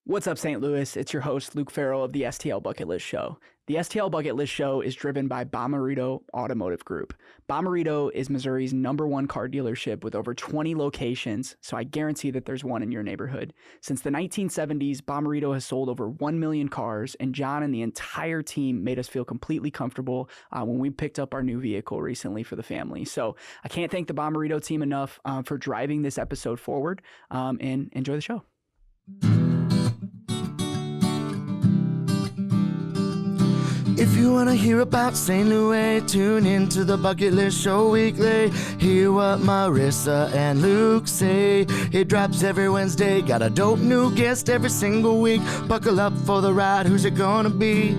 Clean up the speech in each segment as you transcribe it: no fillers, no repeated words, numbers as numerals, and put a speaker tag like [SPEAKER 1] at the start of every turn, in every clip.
[SPEAKER 1] What's up, St. Louis? It's your host, Lucas Farrell of the STL Bucket List Show. The STL Bucket List Show is driven by Bomarito Automotive Group. Bomarito is Missouri's #1 car dealership with over 20 locations, so I guarantee that there's one in your neighborhood. Since the 1970s, Bomarito has sold over 1 million cars, and John and the entire team made us feel completely comfortable when we picked up our new vehicle recently for the family. So I can't thank the Bomarito team enough for driving this episode forward, and enjoy the show.
[SPEAKER 2] If you want to hear about St. Louis, tune into the Bucket List Show weekly. Hear what Marissa and Luke say. It drops every Wednesday. Got a dope new guest every single week. Buckle up for the ride. Who's it gonna be?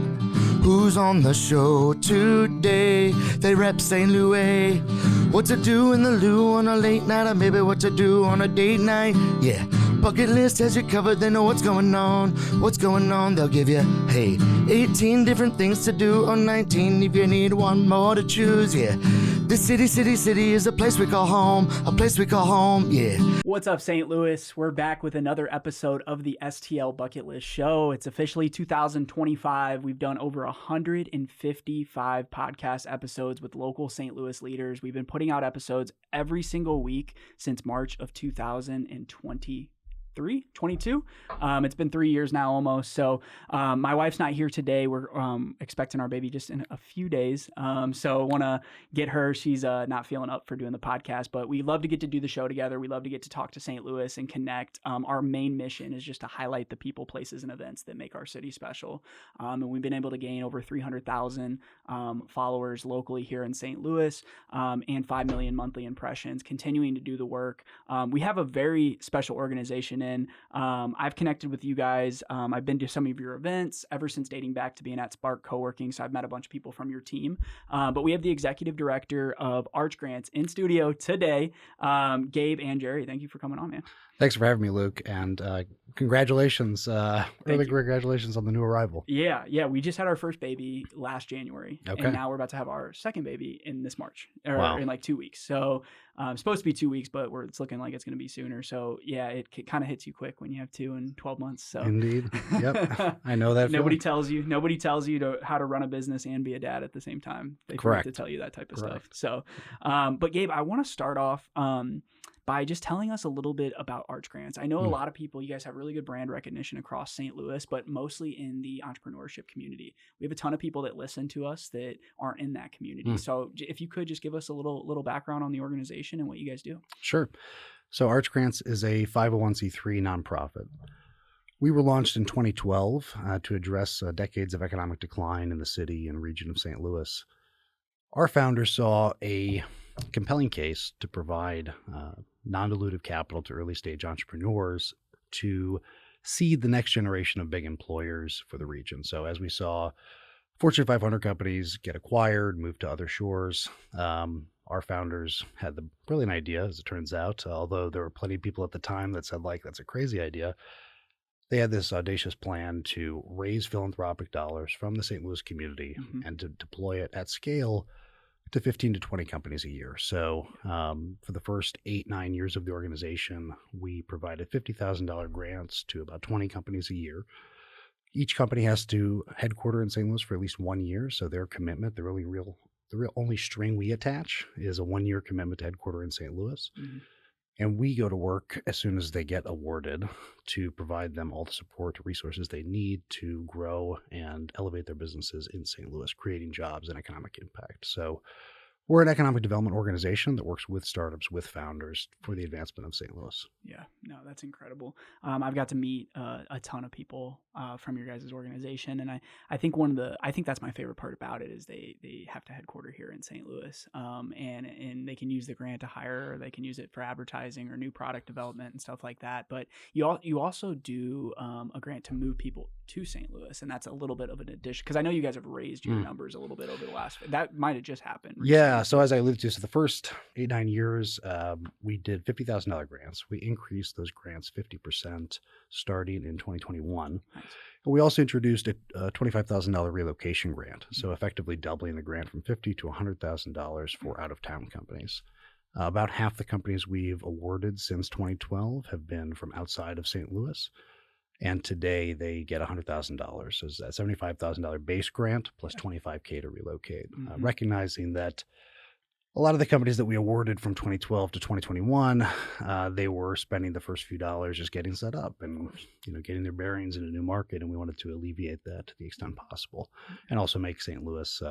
[SPEAKER 2] Who's on the show today? They rep St. Louis. What to do in the loo on a late night, or maybe what to do on a date night. Yeah, Bucket List has you covered. They know what's going on. What's going on? They'll give you, hey, 18 different things to do, or 19 if you need one more to choose. Yeah, this city is a place we call home. A place we call home, yeah.
[SPEAKER 1] What's up, St. Louis? We're back with another episode of the STL Bucket List Show. It's officially 2025. We've done over 155 podcast episodes with local St. Louis leaders. We've been putting out episodes every single week since March of 2022. It's been 3 years now almost. So my wife's not here today. We're expecting our baby just in a few days. So I want to get her. She's not feeling up for doing the podcast, but we love to get to do the show together. We love to get to talk to St. Louis and connect. Our main mission is just to highlight the people, places, and events that make our city special. And we've been able to gain over 300,000 followers locally here in St. Louis, and 5 million monthly impressions, continuing to do the work. We have a very special organization in. I've connected with you guys. I've been to some of your events ever since dating back to being at Spark Co-working. So I've met a bunch of people from your team. But we have the executive director of Arch Grants in studio today, Gabe Angieri. Thank you for coming on, man.
[SPEAKER 3] Thanks for having me, Luke, and congratulations, congratulations on the new arrival.
[SPEAKER 1] Yeah. We just had our first baby last January,
[SPEAKER 3] Okay.
[SPEAKER 1] And now we're about to have our second baby in this March, or
[SPEAKER 3] Wow.
[SPEAKER 1] in like 2 weeks. So it's supposed to be 2 weeks, but it's looking like it's going to be sooner. So yeah, it kind of hits you quick when you have 2 in 12 months. So
[SPEAKER 3] Indeed, yep, I know that.
[SPEAKER 1] Nobody
[SPEAKER 3] feeling.
[SPEAKER 1] tells you how to run a business and be a dad at the same time. They forget
[SPEAKER 3] Correct.
[SPEAKER 1] to tell you that type of
[SPEAKER 3] Correct.
[SPEAKER 1] stuff. So, but Gabe, I want to start off by just telling us a little bit about Arch Grants. I know a lot of people, you guys have really good brand recognition across St. Louis, but mostly in the entrepreneurship community. We have a ton of people that listen to us that aren't in that community. So if you could just give us a little background on the organization and what you guys do.
[SPEAKER 3] Sure. So Arch Grants is a 501c3 nonprofit. We were launched in 2012 to address decades of economic decline in the city and region of St. Louis. Our founders saw a compelling case to provide non-dilutive capital to early-stage entrepreneurs to seed the next generation of big employers for the region. So as we saw Fortune 500 companies get acquired, move to other shores, our founders had the brilliant idea, as it turns out, although there were plenty of people at the time that said, like, that's a crazy idea. They had this audacious plan to raise philanthropic dollars from the St. Louis community and to deploy it at scale to 15 to 20 companies a year. So for the first 8-9 years of the organization, we provided $50,000 grants to about 20 companies a year. Each company has to headquarter in St. Louis for at least 1 year. So their commitment, the real only string we attach is a 1-year commitment to headquarter in St. Louis. And we go to work as soon as they get awarded to provide them all the support, resources they need to grow and elevate their businesses in St. Louis, creating jobs and economic impact. So we're an economic development organization that works with startups, with founders for the advancement of St. Louis.
[SPEAKER 1] Yeah, no, that's incredible. I've got to meet a ton of people from your guys' organization, and I think that's my favorite part about it is they have to headquarter here in St. Louis, and they can use the grant to hire, or they can use it for advertising or new product development and stuff like that. But you also do a grant to move people to St. Louis, and that's a little bit of an addition because I know you guys have raised your numbers a little bit over the last. That might have just happened recently.
[SPEAKER 3] Yeah. So as I alluded to, the first 8-9 years, we did $50,000 grants. We increased those grants 50% starting in 2021.
[SPEAKER 1] Nice.
[SPEAKER 3] And we also introduced a $25,000 relocation grant, so effectively doubling the grant from $50,000 to $100,000 for out-of-town companies. About half the companies we've awarded since 2012 have been from outside of St. Louis. And today they get $100,000. So it's that $75,000 base grant plus $25K to relocate, recognizing that a lot of the companies that we awarded from 2012 to 2021, they were spending the first few dollars just getting set up and getting their bearings in a new market, and we wanted to alleviate that to the extent possible, and also make St. Louis,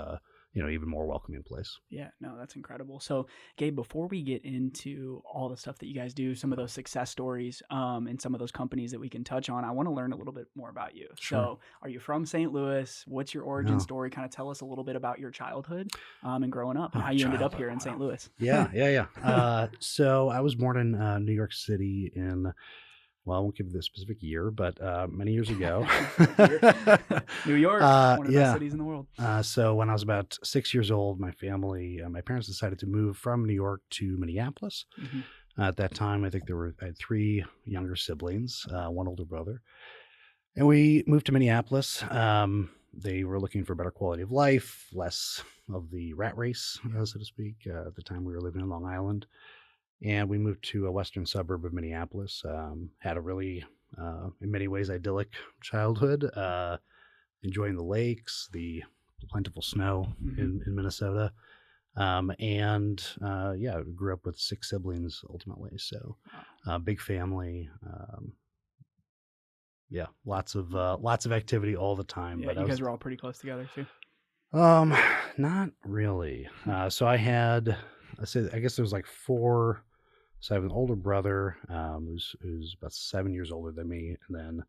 [SPEAKER 3] even more welcoming place.
[SPEAKER 1] Yeah, no, that's incredible. So, Gabe, before we get into all the stuff that you guys do, some of those success stories, and some of those companies that we can touch on, I want to learn a little bit more about you.
[SPEAKER 3] Sure.
[SPEAKER 1] So, are you from St. Louis? What's your origin story? Kind of tell us a little bit about your childhood, and growing up, and how you ended up here in St. Louis.
[SPEAKER 3] Yeah. So I was born in New York City well, I won't give the specific year, but many years ago.
[SPEAKER 1] New York, one of the best cities in the world.
[SPEAKER 3] So when I was about 6 years old, my parents decided to move from New York to Minneapolis. At that time, I think I had 3 younger siblings, 1 older brother. And we moved to Minneapolis. They were looking for better quality of life, less of the rat race, so to speak. At the time, we were living in Long Island. And we moved to a western suburb of Minneapolis. Had a really, in many ways, idyllic childhood, enjoying the lakes, the plentiful snow in Minnesota. Grew up with 6 siblings ultimately. So big family. Lots of activity all the time.
[SPEAKER 1] Yeah, but you guys were all pretty close together too.
[SPEAKER 3] Not really. So I guess there was like 4. So I have an older brother who's about 7 years older than me, and then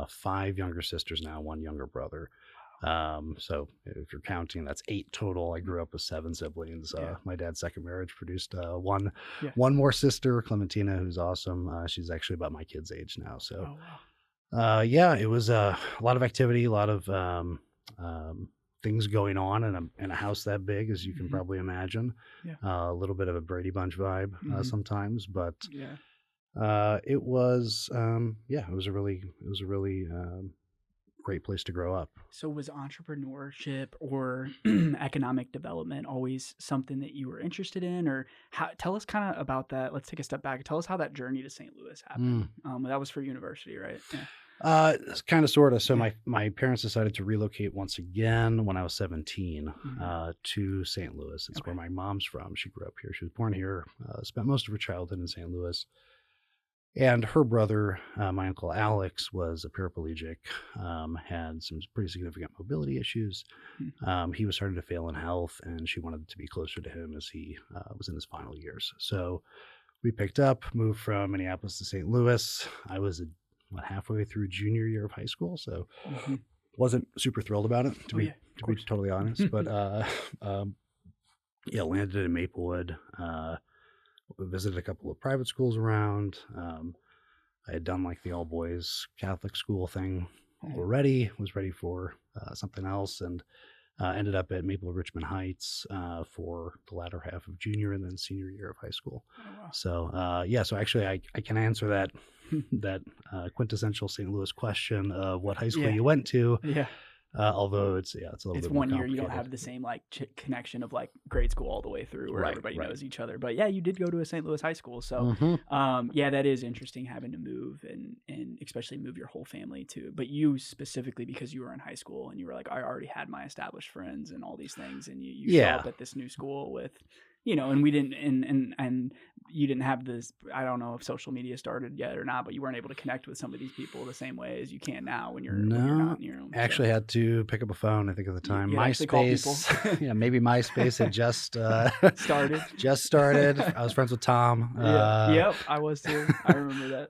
[SPEAKER 3] 5 younger sisters now, 1 younger brother. So if you're counting, that's 8 total. I grew up with 7 siblings. My dad's second marriage produced one more sister, Clementina, who's awesome. She's actually about my kid's age now. So it was a lot of activity, a lot of things going on in a house that big, as you can probably imagine. A little bit of a Brady Bunch vibe sometimes, but it was a really great place to grow up.
[SPEAKER 1] So was entrepreneurship or economic development always something that you were interested in, or tell us kind of about that? Let's take a step back. Tell us how that journey to St. Louis happened. That was for university, right? Yeah.
[SPEAKER 3] Kind of, sort of. So my parents decided to relocate once again when I was 17 to St. Louis. It's where my mom's from. She grew up here. She was born here, spent most of her childhood in St. Louis. And her brother, my uncle Alex, was a paraplegic, had some pretty significant mobility issues. He was starting to fail in health, and she wanted to be closer to him as he was in his final years. So we picked up, moved from Minneapolis to St. Louis. I was halfway through junior year of high school, so wasn't super thrilled about it, to be totally honest. But landed in Maplewood. Visited a couple of private schools around. I had done like the all boys Catholic school thing already. Was ready for something else, and ended up at Maplewood Richmond Heights for the latter half of junior and then senior year of high school. So so actually I can answer that quintessential St. Louis question of what high school you went to. Although it's a little bit more
[SPEAKER 1] 1 year, you don't have the same connection of grade school all the way through where everybody knows each other. But you did go to a St. Louis high school, so that is interesting having to move and especially move your whole family too. But you specifically, because you were in high school and you were like, I already had my established friends and all these things, and you show up at this new school with. And we didn't, and you didn't have this, I don't know if social media started yet or not, but you weren't able to connect with some of these people the same way as you can now when you're not in your own.
[SPEAKER 3] Actually had to pick up a phone, I think at the time. MySpace. Maybe MySpace had just started. I was friends with Tom.
[SPEAKER 1] I was too. I remember
[SPEAKER 3] that.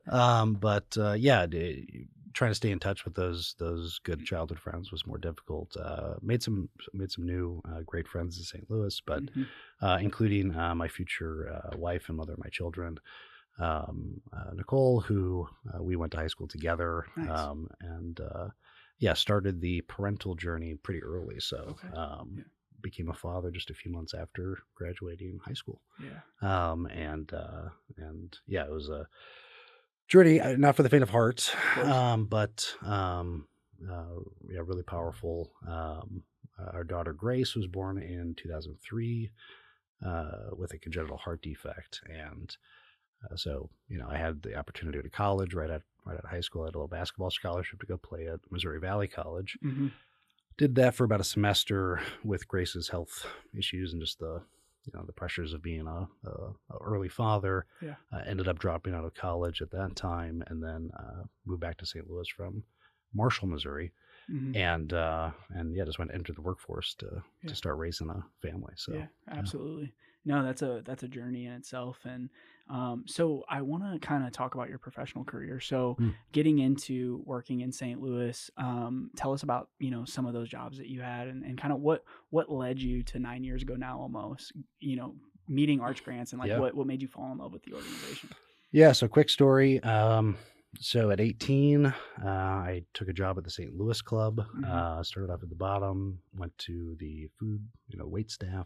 [SPEAKER 3] Trying to stay in touch with those good childhood friends was more difficult. Made some new great friends in St. Louis, but including my future wife and mother of my children, Nicole, who we went to high school together. Nice. Started the parental journey pretty early. So became a father just a few months after graduating high school. It was a journey, not for the faint of heart, but really powerful. Our daughter Grace was born in 2003 with a congenital heart defect, and so I had the opportunity to go to college right right out of high school. I had a little basketball scholarship to go play at Missouri Valley College.
[SPEAKER 1] Mm-hmm.
[SPEAKER 3] Did that for about a semester with Grace's health issues and just the pressures of being a early father.
[SPEAKER 1] Yeah.
[SPEAKER 3] Ended up dropping out of college at that time, and then moved back to St. Louis from Marshall, Missouri,
[SPEAKER 1] Mm-hmm.
[SPEAKER 3] and just went to enter the workforce to start raising a family. So
[SPEAKER 1] yeah, absolutely. No, that's a journey in itself. And so I want to kind of talk about your professional career. So getting into working in St. Louis, tell us about, some of those jobs that you had and kind of what led you to 9 years ago now almost, meeting Arch Grants and what made you fall in love with the organization?
[SPEAKER 3] Yeah. So quick story. So at 18, I took a job at the St. Louis Club, started off at the bottom, went to the food, wait staff,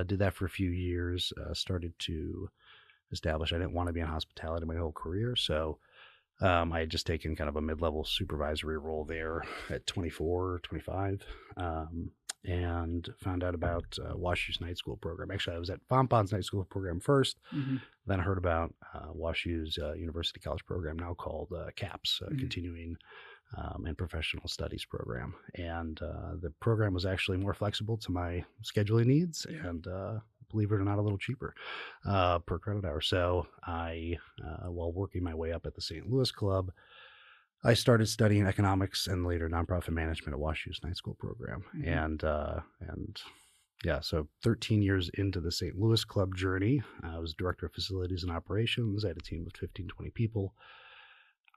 [SPEAKER 3] did that for a few years, started to establish I didn't want to be in hospitality my whole career. So I had just taken kind of a mid-level supervisory role there at 24, 25, and found out about WashU's night school program. Actually, I was at Fonpon's night school program first, then I heard about WashU's University College program, now called CAPS, Continuing and Professional Studies program. And the program was actually more flexible to my scheduling needs and, believe it or not, a little cheaper per credit hour. So I, while working my way up at the St. Louis Club, I started studying economics and later nonprofit management at WashU's night school program. And so 13 years into the St. Louis Club journey, I was director of facilities and operations. I had a team of 15, 20 people.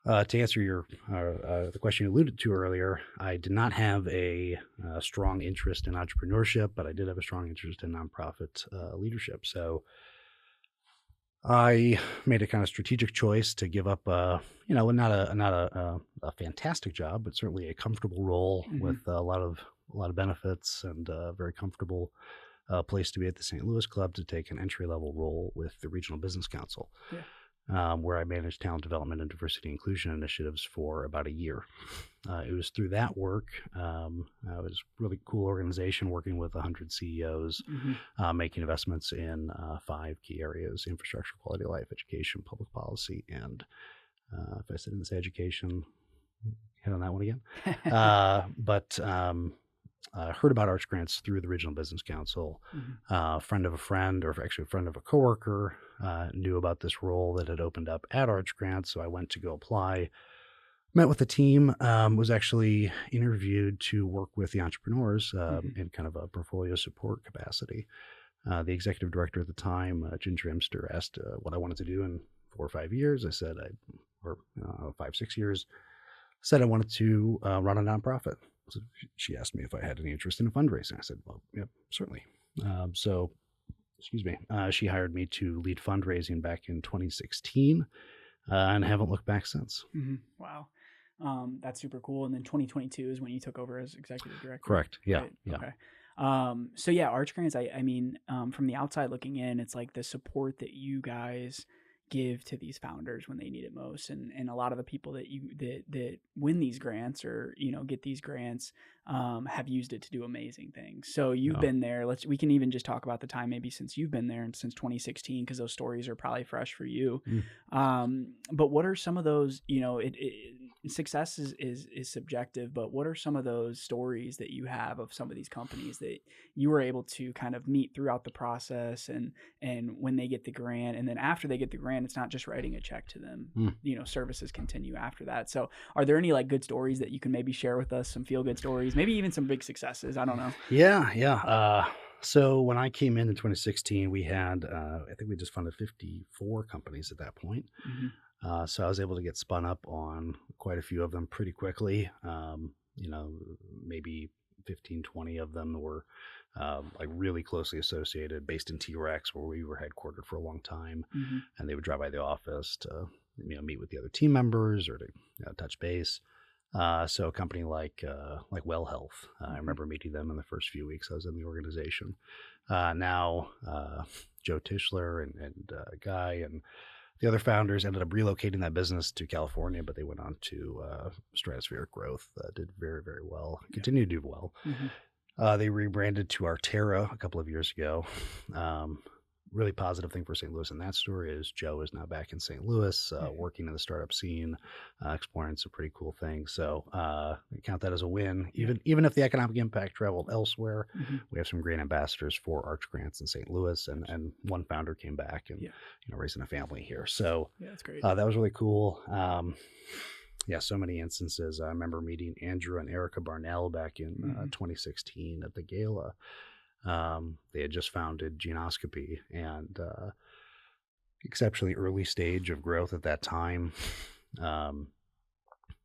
[SPEAKER 3] To answer the question you alluded to earlier, I did not have a strong interest in entrepreneurship, but I did have a strong interest in nonprofit leadership. So I made a kind of strategic choice to give up, not a fantastic job, but certainly a comfortable role with a lot of benefits and a very comfortable place to be at the St. Louis Club, to take an entry-level role with the Regional Business Council. Where I managed talent development and diversity inclusion initiatives for about a year. It was through that work, it was a really cool organization working with 100 CEOs, making investments in 5 key areas: infrastructure, quality of life, education, public policy, and if I said in this education, hit on that one again. Heard about Arch Grants through the Regional Business Council. Friend of a friend, or actually a friend of a coworker, knew about this role that had opened up at Arch Grants. So I went to go apply, met with the team, was actually interviewed to work with the entrepreneurs in kind of a portfolio support capacity. The executive director at the time, Ginger Imster, asked what I wanted to do in 4 or 5 years. I said, 5, 6 years, said I wanted to run a nonprofit. So she asked me if I had any interest in fundraising. I said, well, yeah, certainly. She hired me to lead fundraising back in 2016 and haven't looked back since.
[SPEAKER 1] Wow. That's super cool. And then 2022 is when you took over as executive director.
[SPEAKER 3] Correct. Yeah.
[SPEAKER 1] Right?
[SPEAKER 3] Yeah.
[SPEAKER 1] Okay. So Arch Grants, I mean, from the outside looking in, it's like the support that you guys give to these founders when they need it most, and a lot of the people that win these grants or get these grants have used it to do amazing things. So you've been there. We can even just talk about the time maybe since you've been there and since 2016, because those stories are probably fresh for you. But what are some of those? Success is subjective, but what are some of those stories that you have of some of these companies that you were able to kind of meet throughout the process, and when they get the grant, and then after they get the grant, it's not just writing a check to them. Services continue after that. So are there any good stories that you can maybe share with us, some feel good stories, maybe even some big successes? I don't know.
[SPEAKER 3] Yeah. So when I came in 2016, we had, I think we just funded 54 companies at that point. So I was able to get spun up on quite a few of them pretty quickly. Maybe 15, 20 of them were really closely associated, based in T-Rex, where we were headquartered for a long time. And they would drive by the office to meet with the other team members or to touch base. So a company like Well Health, I remember meeting them in the first few weeks I was in the organization. Now Joe Tischler and Guy and the other founders ended up relocating that business to California, but they went on to stratospheric growth, did very, very well, continue to do well. They rebranded to Arterra a couple of years ago. really positive thing for St. Louis in that story is Joe is now back in St. Louis, working in the startup scene, exploring some pretty cool things. So I count that as a win. Even if the economic impact traveled elsewhere, we have some great ambassadors for Arch Grants in St. Louis, and one founder came back and raising a family here. So
[SPEAKER 1] that's great.
[SPEAKER 3] That was really cool. So many instances. I remember meeting Andrew and Erica Barnell back in 2016 at the gala. They had just founded Genoscopy, and exceptionally early stage of growth at that time.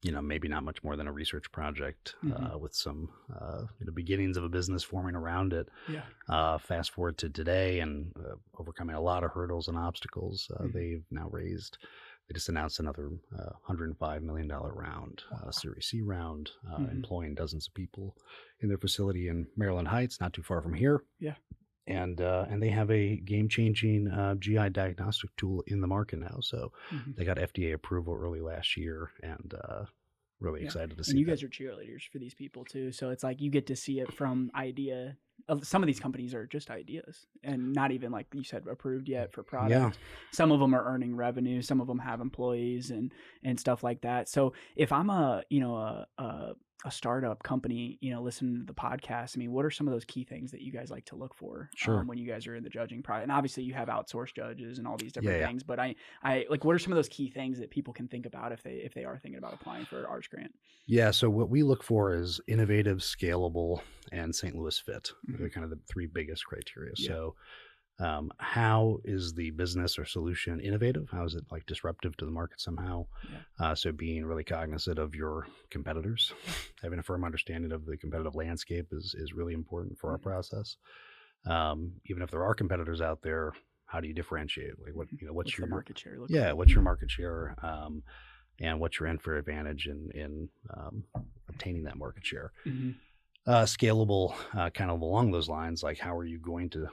[SPEAKER 3] Maybe not much more than a research project with some beginnings of a business forming around it. Fast forward to today, and overcoming a lot of hurdles and obstacles, they've now raised. They just announced another $105 million round, Series C round, employing dozens of people in their facility in Maryland Heights, not too far from here. And they have a game-changing GI diagnostic tool in the market now. So they got FDA approval early last year, and really excited to see.
[SPEAKER 1] And you guys are cheerleaders for these people too. So it's like you get to see it from idea. Some of these companies are just ideas and not even, like you said, approved yet for product. Some of them are earning revenue. Some of them have employees and stuff like that. So if I'm a startup company, listening to the podcast, I mean, what are some of those key things that you guys like to look for when you guys are in the judging process? And obviously you have outsourced judges and all these different things, but I like, what are some of those key things that people can think about if they are thinking about applying for Arch Grant?
[SPEAKER 3] Yeah. So what we look for is innovative, scalable, and St. Louis fit. They're kind of the three biggest criteria. So how is the business or solution innovative? How is it like disruptive to the market somehow? So being really cognizant of your competitors, having a firm understanding of the competitive landscape is really important for our process. Even if there are competitors out there, how do you differentiate? Like what's your
[SPEAKER 1] market share?
[SPEAKER 3] What's your market share? And what's your unfair advantage in obtaining that market share? Scalable, kind of along those lines, like how are you going to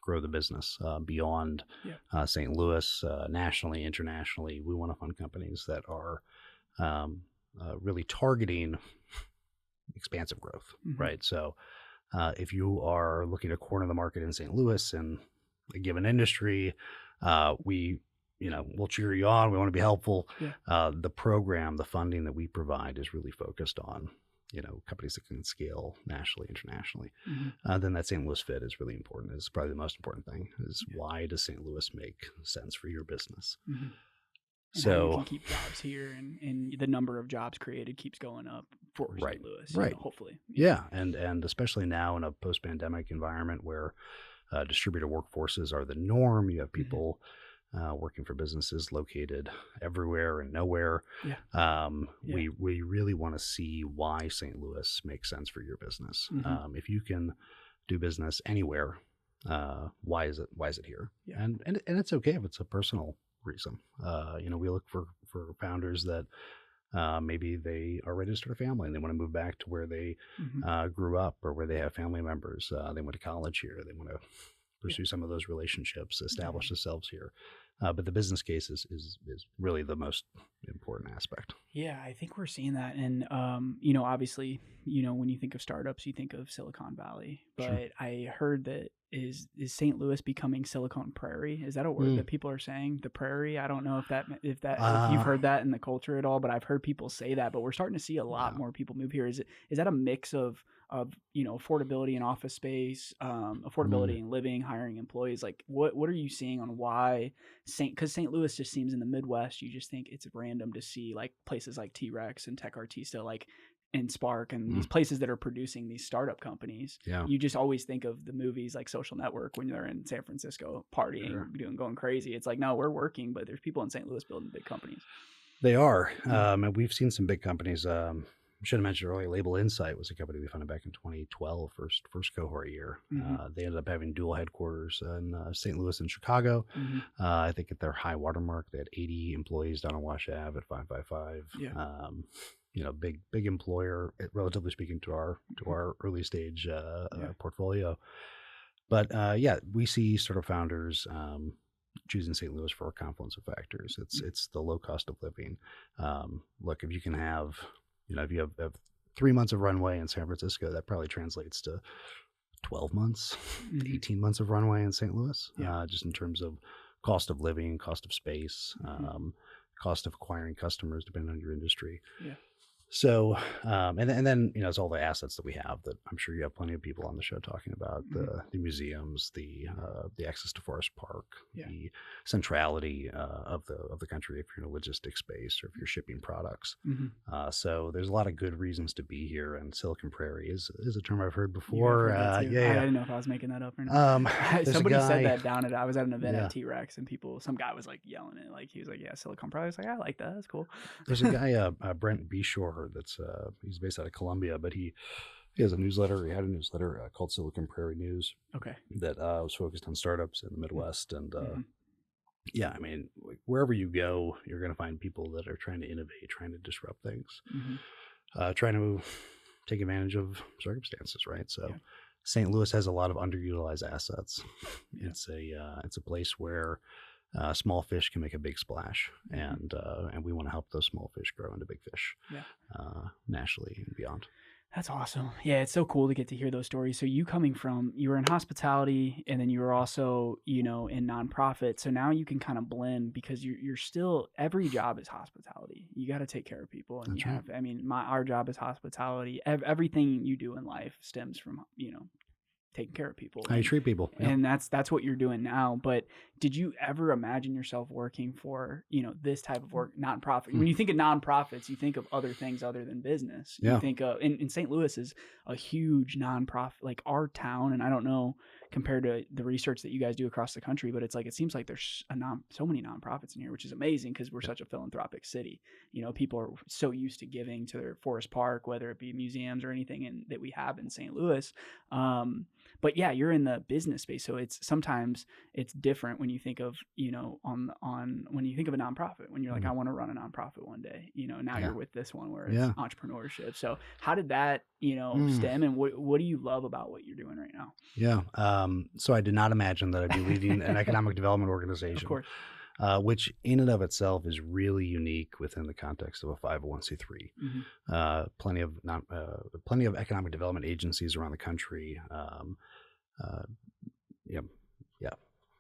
[SPEAKER 3] grow the business beyond St. Louis, nationally, internationally? We want to fund companies that are really targeting expansive growth, right? So if you are looking to corner the market in St. Louis in a given industry, we'll cheer you on. We want to be helpful. The program, the funding that we provide is really focused on companies that can scale nationally, internationally. Then that St. Louis fit is really important. It's probably the most important thing is why does St. Louis make sense for your business?
[SPEAKER 1] So you can keep jobs here and the number of jobs created keeps going up for St. Louis, hopefully.
[SPEAKER 3] And especially now in a post-pandemic environment where distributed workforces are the norm, you have people working for businesses located everywhere and nowhere. We really want to see why St. Louis makes sense for your business. If you can do business anywhere, why is it here? And it's okay if it's a personal reason. We look for founders that maybe they are ready to start a family and they want to move back to where they grew up or where they have family members. They went to college here. They want to pursue some of those relationships, establish themselves here. But the business case is really the most important aspect.
[SPEAKER 1] Yeah, I think we're seeing that. And, obviously, when you think of startups, you think of Silicon Valley. But I heard that is St. Louis becoming Silicon Prairie? Is that a word that people are saying? The Prairie? I don't know if you've heard that in the culture at all, but I've heard people say that. But we're starting to see a lot more people move here. Is that a mix of affordability in office space, affordability in living, hiring employees? Like what are you seeing on why because St. Louis just seems in the Midwest, you just think it's random to see like places like T-Rex and Tech Artista, like and Spark and these places that are producing these startup companies. You just always think of the movies like Social Network when they're in San Francisco partying, going crazy. It's like, no, we're working, but there's people in St. Louis building big companies.
[SPEAKER 3] They are. And we've seen some big companies. Should have mentioned earlier, Label Insight was a company we funded back in 2012, first cohort year. They ended up having dual headquarters in St. Louis and Chicago. I think at their high watermark, they had 80 employees down on Wash Ave at 555. Big employer, relatively speaking, to our early stage portfolio. But we see sort of founders choosing St. Louis for a confluence of factors. It's the low cost of living. Look, if you can have, if you have 3 months of runway in San Francisco, that probably translates to 12 months,
[SPEAKER 1] Mhm.
[SPEAKER 3] 18 months of runway in St. Louis,
[SPEAKER 1] Yeah.
[SPEAKER 3] just in terms of cost of living, cost of space,
[SPEAKER 1] Mhm.
[SPEAKER 3] cost of acquiring customers, depending on your industry.
[SPEAKER 1] Yeah.
[SPEAKER 3] So, and then, it's all the assets that we have that I'm sure you have plenty of people on the show talking about,
[SPEAKER 1] Mhm.
[SPEAKER 3] the museums, the access to Forest Park,
[SPEAKER 1] Yeah.
[SPEAKER 3] the centrality of the country if you're in a logistics space or if you're shipping products.
[SPEAKER 1] Mhm.
[SPEAKER 3] So there's a lot of good reasons to be here, and Silicon Prairie is a term I've heard
[SPEAKER 1] I've
[SPEAKER 3] before.
[SPEAKER 1] heard that too.
[SPEAKER 3] Yeah,
[SPEAKER 1] I
[SPEAKER 3] yeah.
[SPEAKER 1] didn't know if I was making that up or not.
[SPEAKER 3] There's a
[SPEAKER 1] Somebody said
[SPEAKER 3] guy.
[SPEAKER 1] that down I was at an event
[SPEAKER 3] Yeah.
[SPEAKER 1] at T-Rex, and some guy was like yelling it. Like he was like, "Yeah, Silicon Prairie." I was like, "I like that. That's cool."
[SPEAKER 3] There's a guy, Brent Beshore, that's he's based out of Columbia, but he has a newsletter. He had a newsletter called Silicon Prairie News
[SPEAKER 1] Okay.
[SPEAKER 3] that was focused on startups in the Midwest. And
[SPEAKER 1] Mhm.
[SPEAKER 3] yeah, I mean, like, wherever you go, you're going to find people that are trying to innovate, trying to disrupt things,
[SPEAKER 1] Mhm.
[SPEAKER 3] trying to take advantage of circumstances, right? So
[SPEAKER 1] Yeah.
[SPEAKER 3] St. Louis has a lot of underutilized assets.
[SPEAKER 1] Yeah.
[SPEAKER 3] It's a place where small fish can make a big splash,
[SPEAKER 1] Mhm.
[SPEAKER 3] and we want to help those small fish grow into big fish,
[SPEAKER 1] Yeah.
[SPEAKER 3] nationally and beyond.
[SPEAKER 1] That's awesome. Yeah, it's so cool to get to hear those stories. So you were in hospitality, and then you were also, in nonprofit. So now you can kind of blend because you're still, every job is hospitality. You got to take care of people, and
[SPEAKER 3] That's right.
[SPEAKER 1] I mean, our job is hospitality. Everything you do in life stems from, taking care of people.
[SPEAKER 3] How you treat people. Yeah.
[SPEAKER 1] And that's what you're doing now. But did you ever imagine yourself working for, this type of work, nonprofit? When you think of nonprofits, you think of other things other than business. You
[SPEAKER 3] Yeah.
[SPEAKER 1] think of, in St. Louis is a huge nonprofit, like our town. And I don't know compared to the research that you guys do across the country, but it's like, it seems like there's so many nonprofits in here, which is amazing because we're such a philanthropic city. People are so used to giving to their Forest Park, whether it be museums or anything that we have in St. Louis. But yeah, you're in the business space, so sometimes it's different when you think of when you think of a nonprofit. When you're like, I want to run a nonprofit one day. Now you're with this one where it's entrepreneurship. So how did that stem, and what do you love about what you're doing right now?
[SPEAKER 3] Yeah. So I did not imagine that I'd be leading an economic development organization.
[SPEAKER 1] Of course.
[SPEAKER 3] Which in and of itself is really unique within the context of a 501c3.
[SPEAKER 1] Mm-hmm.
[SPEAKER 3] Plenty of economic development agencies around the country.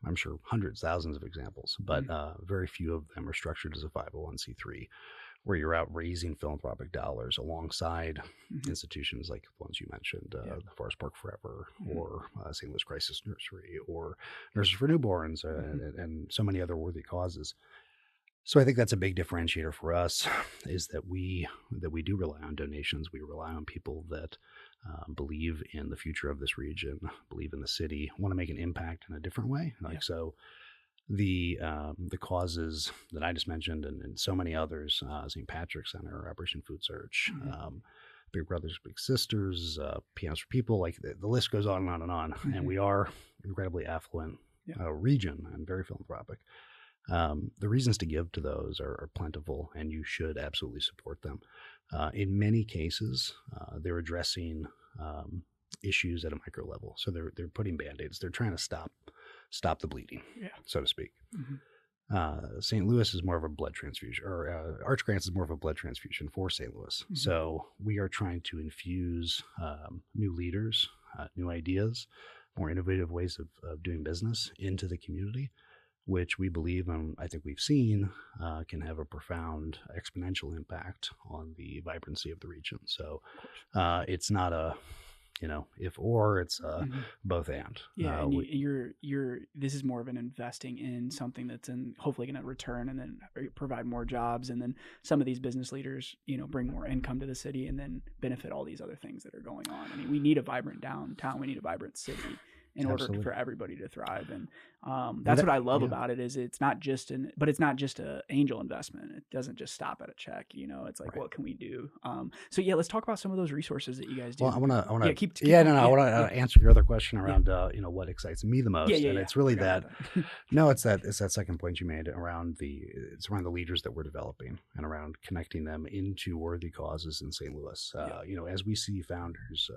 [SPEAKER 3] I'm sure hundreds, thousands of examples, but very few of them are structured as a 501c3, where you're out raising philanthropic dollars alongside institutions like the ones you mentioned, the Forest Park Forever, or St. Louis Crisis Nursery, or Nurses for Newborns, and so many other worthy causes. So I think that's a big differentiator for us, is that we do rely on donations. We rely on people that believe in the future of this region, believe in the city, want to make an impact in a different way. So the causes that I just mentioned, and so many others, St. Patrick's Center, Operation Food Search, Big Brothers Big Sisters, Pianos for People, like the list goes on and on and on. And we are incredibly affluent region and very philanthropic. The reasons to give to those are plentiful, and you should absolutely support them. In many cases, they're addressing issues at a micro level. So they're putting Band-Aids. They're trying to stop the bleeding, so to speak. St. Louis is more of a blood transfusion, or Arch Grants is more of a blood transfusion for St. Louis. So we are trying to infuse new leaders, new ideas, more innovative ways of doing business into the community, which we believe, and I think we've seen, can have a profound exponential impact on the vibrancy of the region. So it's not a if or, it's both and.
[SPEAKER 1] Yeah, and this is more of an investing in something that's hopefully going to return and then provide more jobs, and then some of these business leaders, bring more income to the city and then benefit all these other things that are going on. I mean, we need a vibrant downtown. We need a vibrant city in order for everybody to thrive. And that's what I love about it, is it's not just an angel investment. It doesn't just stop at a check. It's like, what can we do? So yeah, let's talk about some of those resources that you guys do.
[SPEAKER 3] Well, I want to
[SPEAKER 1] I
[SPEAKER 3] want to answer your other question around what excites me the most. And it's really it's that second point you made around the leaders that we're developing and around connecting them into worthy causes in St. Louis. As we see founders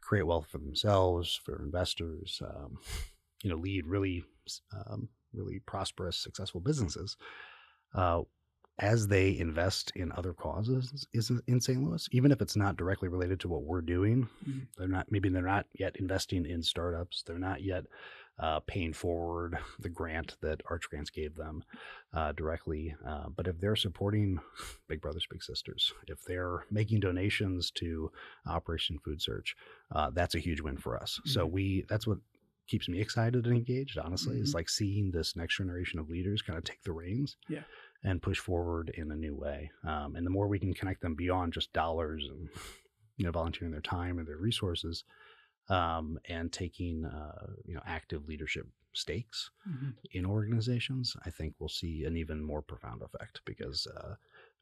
[SPEAKER 3] create wealth for themselves, for investors, lead really prosperous, successful businesses. as they invest in other causes in St. Louis, even if it's not directly related to what we're doing, they're not yet investing in startups. They're not yet paying forward the grant that Arch Grants gave them directly. But if they're supporting Big Brothers Big Sisters, if they're making donations to Operation Food Search, that's a huge win for us. So that's what keeps me excited and engaged, honestly, is like seeing this next generation of leaders kind of take the reins and push forward in a new way. And the more we can connect them beyond just dollars and, volunteering their time and their resources, and taking, active leadership stakes in organizations, I think we'll see an even more profound effect because,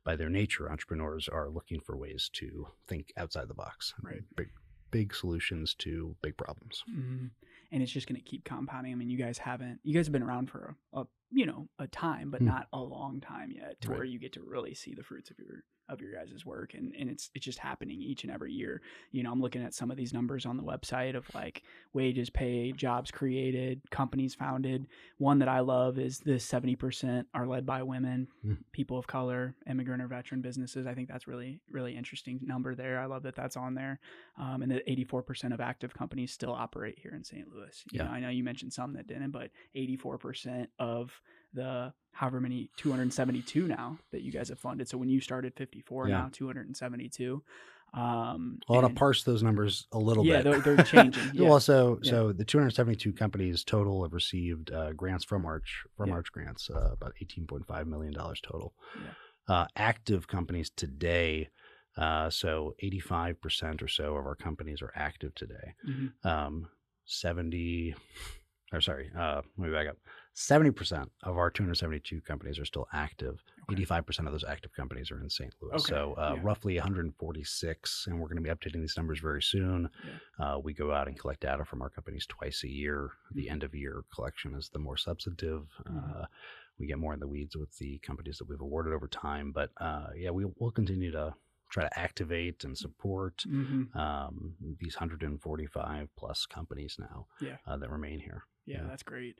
[SPEAKER 3] by their nature, entrepreneurs are looking for ways to think outside the box,
[SPEAKER 1] right?
[SPEAKER 3] Big solutions to big problems.
[SPEAKER 1] And it's just going to keep compounding. I mean, you guys have been around for a time, but not a long time yet to where you get to really see the fruits of your guys' work. And it's just happening each and every year. I'm looking at some of these numbers on the website of like wages paid, jobs created, companies founded. One that I love is the 70% are led by women, people of color, immigrant or veteran businesses. I think that's really, really interesting number there. I love that that's on there. And that 84% of active companies still operate here in St. Louis. I know you mentioned some that didn't, but 84% of the however many 272 now that you guys have funded. So when you started 54, now 272.
[SPEAKER 3] To parse those numbers a little bit.
[SPEAKER 1] Yeah, they're changing.
[SPEAKER 3] So the 272 companies total have received grants from Arch Grants, about $18.5 million total. Active companies today, so 85% or so of our companies are active today. 70% of our 272 companies are still active. 85% of those active companies are in St. Louis. So roughly 146, and we're going to be updating these numbers very soon. We go out and collect data from our companies twice a year. The end of year collection is the more substantive. We get more in the weeds with the companies that we've awarded over time. But we'll continue to try to activate and support these 145 plus companies now that remain here.
[SPEAKER 1] Yeah, that's great.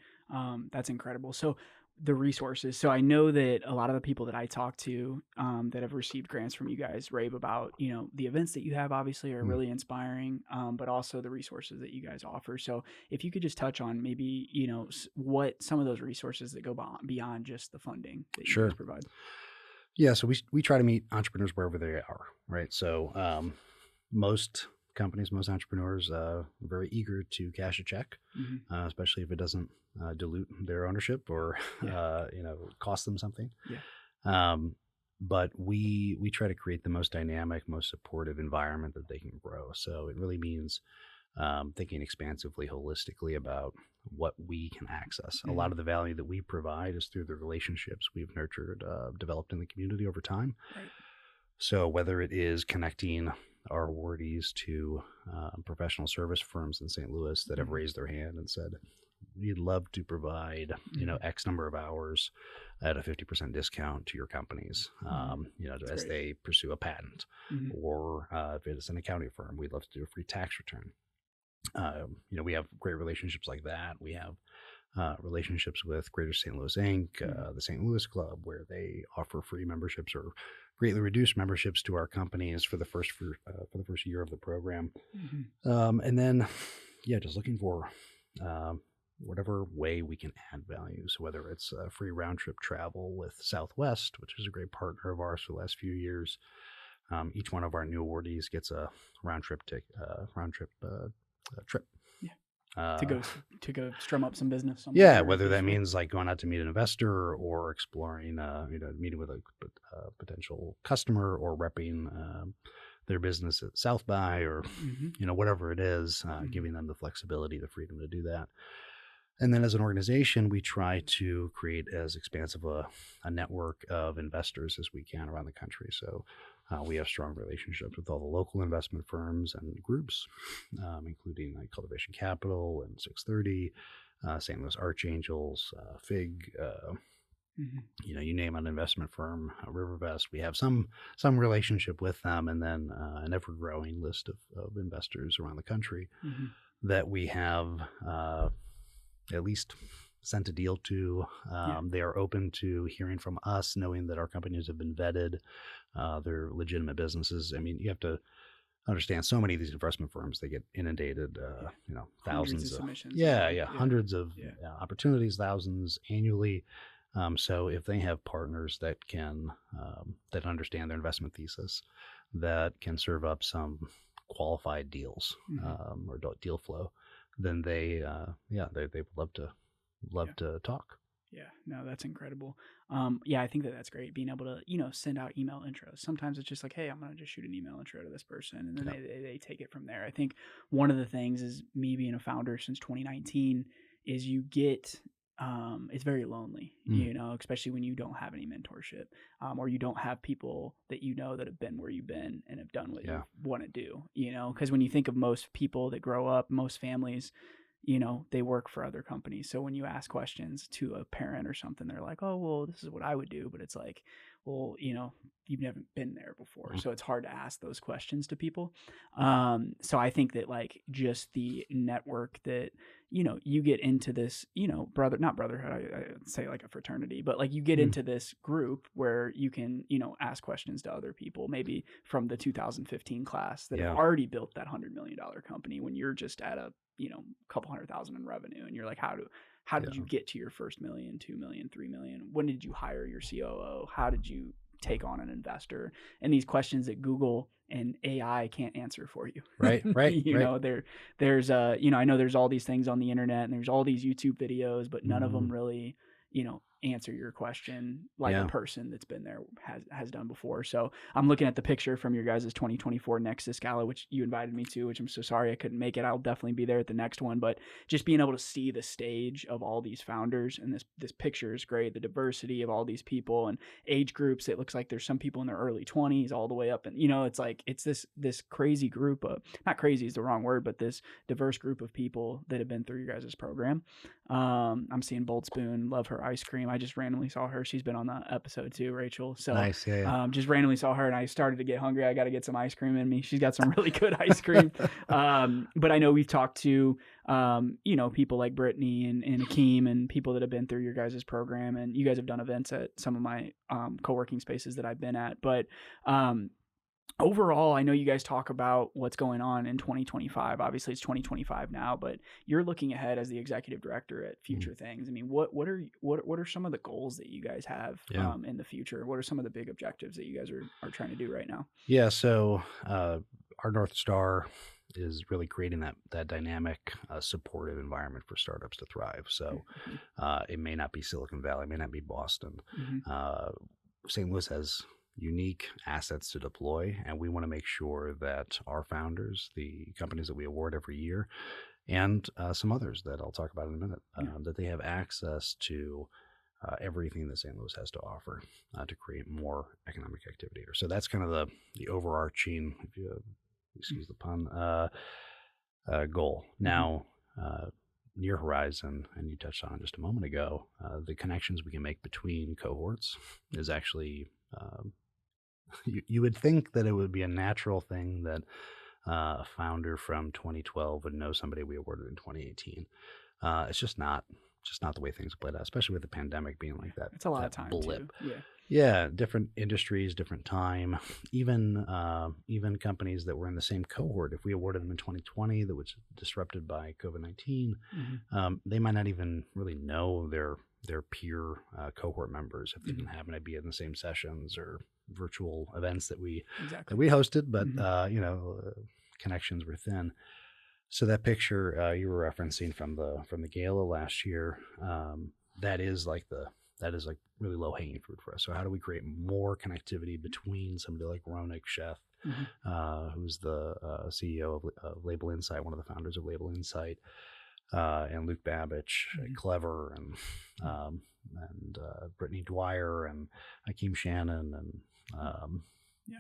[SPEAKER 1] That's incredible. So the resources. So I know that a lot of the people that I talk to that have received grants from you guys rave about, the events that you have obviously are really inspiring, but also the resources that you guys offer. So if you could just touch on maybe, what some of those resources that go beyond just the funding that you guys provide.
[SPEAKER 3] Yeah, so we try to meet entrepreneurs wherever they are, right? So most companies, most entrepreneurs are very eager to cash a check, especially if it doesn't dilute their ownership or cost them something. But we try to create the most dynamic, most supportive environment that they can grow. So it really means thinking expansively, holistically about what we can access. A lot of the value that we provide is through the relationships we've nurtured, developed in the community over time. So whether it is connecting our awardees to professional service firms in St. Louis that have raised their hand and said, we'd love to provide, X number of hours at a 50% discount to your companies, as they pursue a patent, or if it's an accounting firm, we'd love to do a free tax return. We have great relationships like that. We have relationships with Greater St. Louis Inc., the St. Louis Club, where they offer free memberships or greatly reduced memberships to our companies for the first year of the program. And then, just looking for whatever way we can add value. So whether it's free round trip travel with Southwest, which is a great partner of ours for the last few years. Each one of our new awardees gets a round trip trip.
[SPEAKER 1] To go strum up some business.
[SPEAKER 3] Whether that means like going out to meet an investor or exploring, meeting with a potential customer or repping their business at South by or, whatever it is, giving them the flexibility, the freedom to do that. And then as an organization, we try to create as expansive a network of investors as we can around the country. So we have strong relationships with all the local investment firms and groups, including like Cultivation Capital and 630, St. Louis Archangels, FIG, you name an investment firm, Rivervest. We have some relationship with them, and then an ever-growing list of investors around the country that we have at least sent a deal to. They are open to hearing from us, knowing that our companies have been vetted. They're legitimate businesses. I mean, you have to understand so many of these investment firms, they get inundated, thousands
[SPEAKER 1] of submissions.
[SPEAKER 3] Hundreds of opportunities, thousands annually. So if they have partners that can, that understand their investment thesis, that can serve up some qualified deals, or deal flow, then they would love to talk.
[SPEAKER 1] Yeah, no, that's incredible. I think that's great. Being able to, send out email intros. Sometimes it's just like, hey, I'm going to just shoot an email intro to this person. And then they take it from there. I think one of the things is me being a founder since 2019 is you get, it's very lonely, especially when you don't have any mentorship, or you don't have people that that have been where you've been and have done what you want to do, because when you think of most people that grow up, most families, they work for other companies. So when you ask questions to a parent or something, they're like, oh, well, this is what I would do. But it's like, well, you've never been there before. So it's hard to ask those questions to people. So I think that like just the network that, you get into this, not brotherhood, I'd say like a fraternity, but like you get into this group where you can, ask questions to other people, maybe from the 2015 class that have already built that $100 million company when you're just at a, couple $100,000 in revenue. And you're like, how did you get to your first $1 million, $2 million, $3 million? When did you hire your COO? How did you take on an investor? And these questions that Google and AI can't answer for you.
[SPEAKER 3] Right.
[SPEAKER 1] There's I know there's all these things on the internet and there's all these YouTube videos, but none of them really, answer your question like a person that's been there has done before. So I'm looking at the picture from your guys' 2024 Nexus Gala, which you invited me to, which I'm so sorry I couldn't make it. I'll definitely be there at the next one. But just being able to see the stage of all these founders and this picture is great. The diversity of all these people and age groups. It looks like there's some people in their early 20s all the way up. And, it's like it's this crazy group of, not crazy is the wrong word, but this diverse group of people that have been through your guys' program. I'm seeing Bold Spoon, love her ice cream. I just randomly saw her. She's been on the episode too, Rachel. So
[SPEAKER 3] nice,
[SPEAKER 1] just randomly saw her and I started to get hungry. I got to get some ice cream in me. She's got some really good ice cream. But I know we've talked to, people like Brittany and Akeem and people that have been through your guys' program, and you guys have done events at some of my co-working spaces that I've been at. But overall, I know you guys talk about what's going on in 2025. Obviously, it's 2025 now, but you're looking ahead as the executive director at future things. I mean, what are some of the goals that you guys have in the future? What are some of the big objectives that you guys are trying to do right now?
[SPEAKER 3] Yeah, so our North Star is really creating that dynamic, supportive environment for startups to thrive. So it may not be Silicon Valley, it may not be Boston. St. Louis has unique assets to deploy, and we want to make sure that our founders, the companies that we award every year, and some others that I'll talk about in a minute, that they have access to everything that St. Louis has to offer to create more economic activity. So that's kind of the overarching, if you excuse the pun, goal. Now, near horizon, and you touched on it just a moment ago, the connections we can make between cohorts is actually you would think that it would be a natural thing that a founder from 2012 would know somebody we awarded in 2018. It's just not the way things played out, especially with the pandemic being like that.
[SPEAKER 1] It's a lot of time
[SPEAKER 3] blip.
[SPEAKER 1] too.
[SPEAKER 3] Yeah, different industries, different time. Even companies that were in the same cohort, if we awarded them in 2020 that was disrupted by COVID-19, they might not even really know their peer cohort members if they didn't happen to be in the same sessions or virtual events that we hosted, but connections were thin. So that picture you were referencing from the gala last year, that is really low hanging fruit for us. So how do we create more connectivity between somebody like Ronak Sheth, who's the CEO of Label Insight, one of the founders of Label Insight, and Luke Babich at Clever, and Brittany Dwyer and Akeem Shannon, and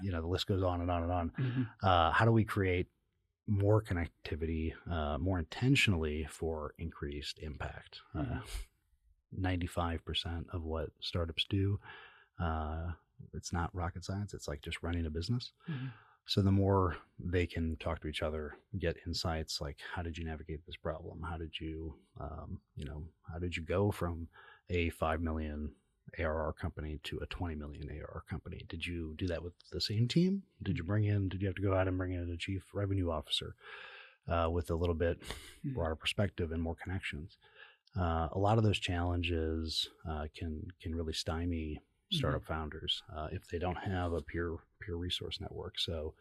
[SPEAKER 3] the list goes on and on and on. How do we create more connectivity, more intentionally for increased impact? 95% of what startups do, it's not rocket science. It's like just running a business. So the more they can talk to each other, get insights like, how did you navigate this problem? How did you, how did you go from a 5 million ARR company to a 20 million ARR company? Did you do that with the same team? Did you have to go out and bring in a chief revenue officer with a little bit broader perspective and more connections? A lot of those challenges can really stymie startup founders if they don't have a peer resource network. So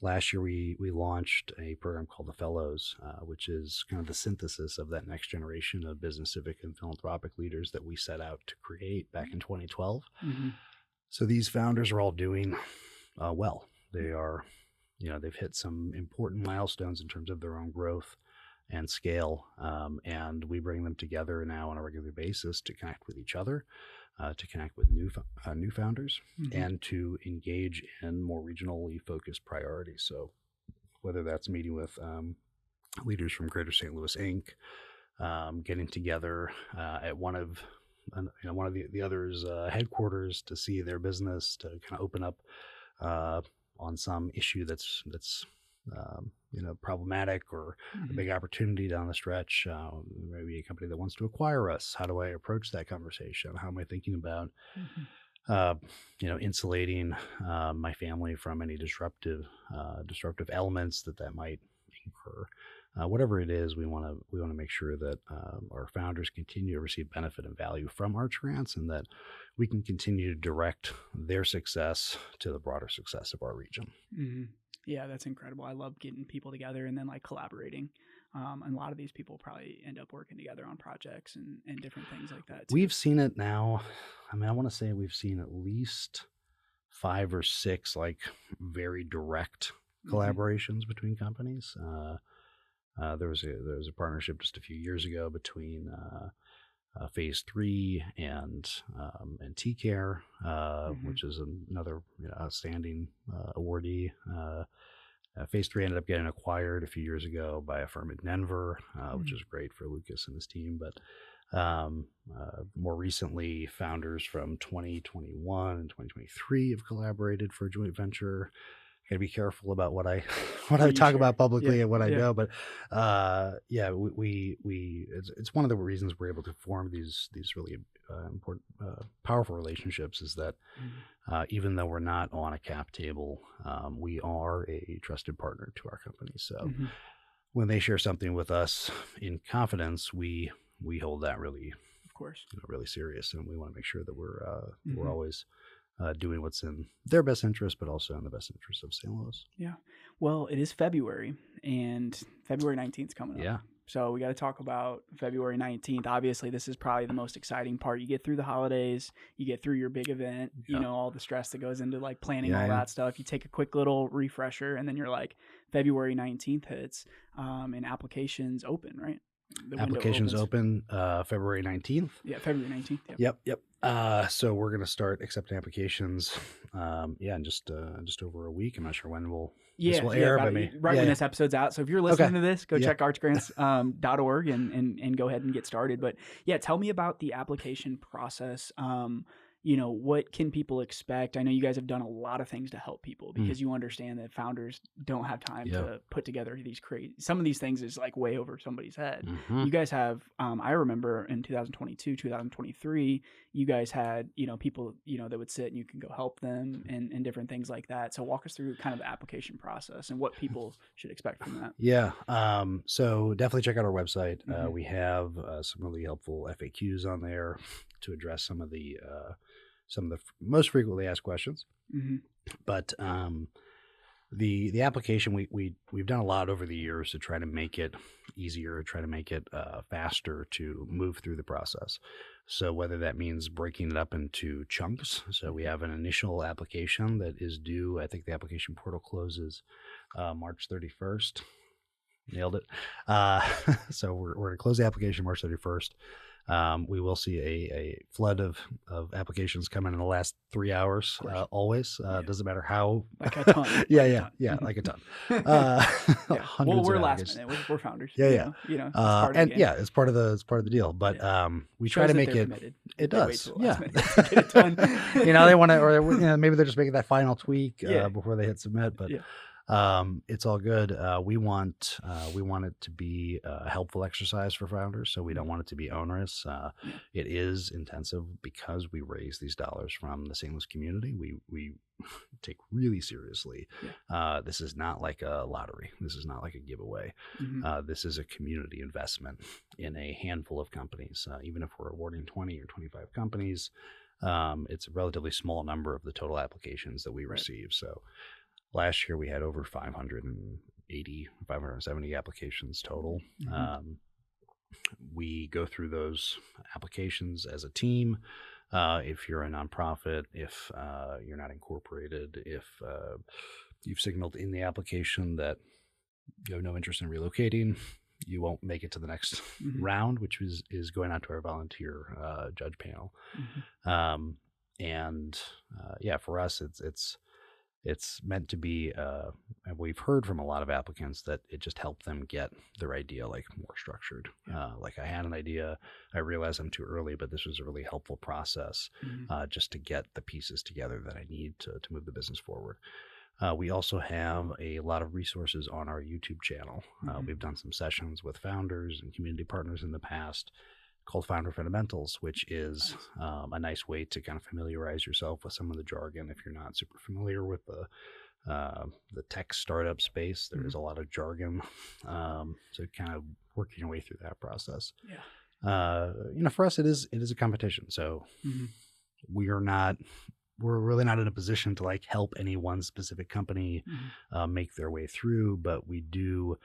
[SPEAKER 3] last year we launched a program called the Fellows, which is kind of the synthesis of that next generation of business, civic, and philanthropic leaders that we set out to create back in 2012. So these founders are all doing well. They are, they've hit some important milestones in terms of their own growth and scale, and we bring them together now on a regular basis to connect with each other, to connect with new founders, and to engage in more regionally focused priorities. So whether that's meeting with leaders from Greater St. Louis Inc., getting together at one of the other's headquarters to see their business, to kind of open up on some issue that's problematic or a big opportunity down the stretch. Maybe a company that wants to acquire us. How do I approach that conversation? How am I thinking about, insulating my family from any disruptive elements that might incur? Whatever it is, we want to make sure that our founders continue to receive benefit and value from Arch Grants, and that we can continue to direct their success to the broader success of our region.
[SPEAKER 1] Yeah, that's incredible. I love getting people together and then like collaborating. And a lot of these people probably end up working together on projects and different things like that too.
[SPEAKER 3] We've seen it now. I mean, I want to say we've seen at least 5 or 6 like very direct collaborations between companies. There was a partnership just a few years ago between Phase 3 and T-Care, which is another outstanding awardee. Phase 3 ended up getting acquired a few years ago by a firm in Denver, which is great for Lucas and his team. But more recently, founders from 2021 and 2023 have collaborated for a joint venture. Got to be careful about what I talk about publicly and what I know, but it's one of the reasons we're able to form these really important, powerful relationships, is that even though we're not on a cap table, we are a trusted partner to our company. So when they share something with us in confidence, we hold that really, of course, really serious, and we want to make sure that we're always doing what's in their best interest, but also in the best interest of St. Louis.
[SPEAKER 1] Yeah. Well, it is February, and February 19th is coming up.
[SPEAKER 3] Yeah.
[SPEAKER 1] So we got to talk about February 19th. Obviously, this is probably the most exciting part. You get through the holidays, you get through your big event, all the stress that goes into like planning all that stuff. You take a quick little refresher, and then you're like, February 19th hits, and applications open, right?
[SPEAKER 3] Applications open February 19th.
[SPEAKER 1] Yeah, February 19th.
[SPEAKER 3] Yep. So we're going to start accepting applications in just over a week. I'm not sure when this will air, but
[SPEAKER 1] when this episode's out. So if you're listening to this, go check archgrants.org and go ahead and get started. But tell me about the application process. What can people expect? I know you guys have done a lot of things to help people, because you understand that founders don't have time to put together these some of these things is like way over somebody's head. You guys have, I remember in 2022, 2023, you guys had, people, that would sit and you can go help them and different things like that. So walk us through kind of the application process and what people should expect from that.
[SPEAKER 3] Yeah. So definitely check out our website. We have some really helpful FAQs on there to address some of the most frequently asked questions. But the application, we've done a lot over the years to try to make it easier, try to make it faster to move through the process. So whether that means breaking it up into chunks. So we have an initial application that is due, I think the application portal closes March 31st. Nailed it. So we're going to close the application March 31st. We will see a flood of applications come in the last 3 hours. Always doesn't matter how.
[SPEAKER 1] Like a ton.
[SPEAKER 3] Like a ton.
[SPEAKER 1] Well,
[SPEAKER 3] Hundreds
[SPEAKER 1] we're
[SPEAKER 3] of
[SPEAKER 1] last
[SPEAKER 3] applications.
[SPEAKER 1] minute. We're founders.
[SPEAKER 3] Yeah.
[SPEAKER 1] It's part of the game.
[SPEAKER 3] It's part of the deal. But we try
[SPEAKER 1] Shows
[SPEAKER 3] to
[SPEAKER 1] that
[SPEAKER 3] make
[SPEAKER 1] they're
[SPEAKER 3] it.
[SPEAKER 1] committed.
[SPEAKER 3] It
[SPEAKER 1] They wait
[SPEAKER 3] does.
[SPEAKER 1] till the last minute to get it done.
[SPEAKER 3] They want to, or maybe they're just making that final tweak before they hit submit. But it's all good. We want it to be a helpful exercise for founders, so we don't want it to be onerous. It is intensive because we raise these dollars from the St. Louis community. We take really seriously. This is not like a lottery. This is not like a giveaway. This is a community investment in a handful of companies. Even if we're awarding 20 or 25 companies, it's a relatively small number of the total applications that we receive. So last year we had over 570 applications total. We go through those applications as a team. If you're a nonprofit, if you're not incorporated, if you've signaled in the application that you have no interest in relocating, you won't make it to the next round, which is going on to our volunteer judge panel. For us, it's meant to be, and we've heard from a lot of applicants that it just helped them get their idea like more structured. Like I had an idea, I realized I'm too early, but this was a really helpful process just to get the pieces together that I need to move the business forward. We also have a lot of resources on our YouTube channel. We've done some sessions with founders and community partners in the past called Founder Fundamentals, which is a nice way to kind of familiarize yourself with some of the jargon. If you're not super familiar with the tech startup space, there is a lot of jargon. So kind of working your way through that process. For us, it is a competition. So we're really not in a position to like help any one specific company make their way through, but we do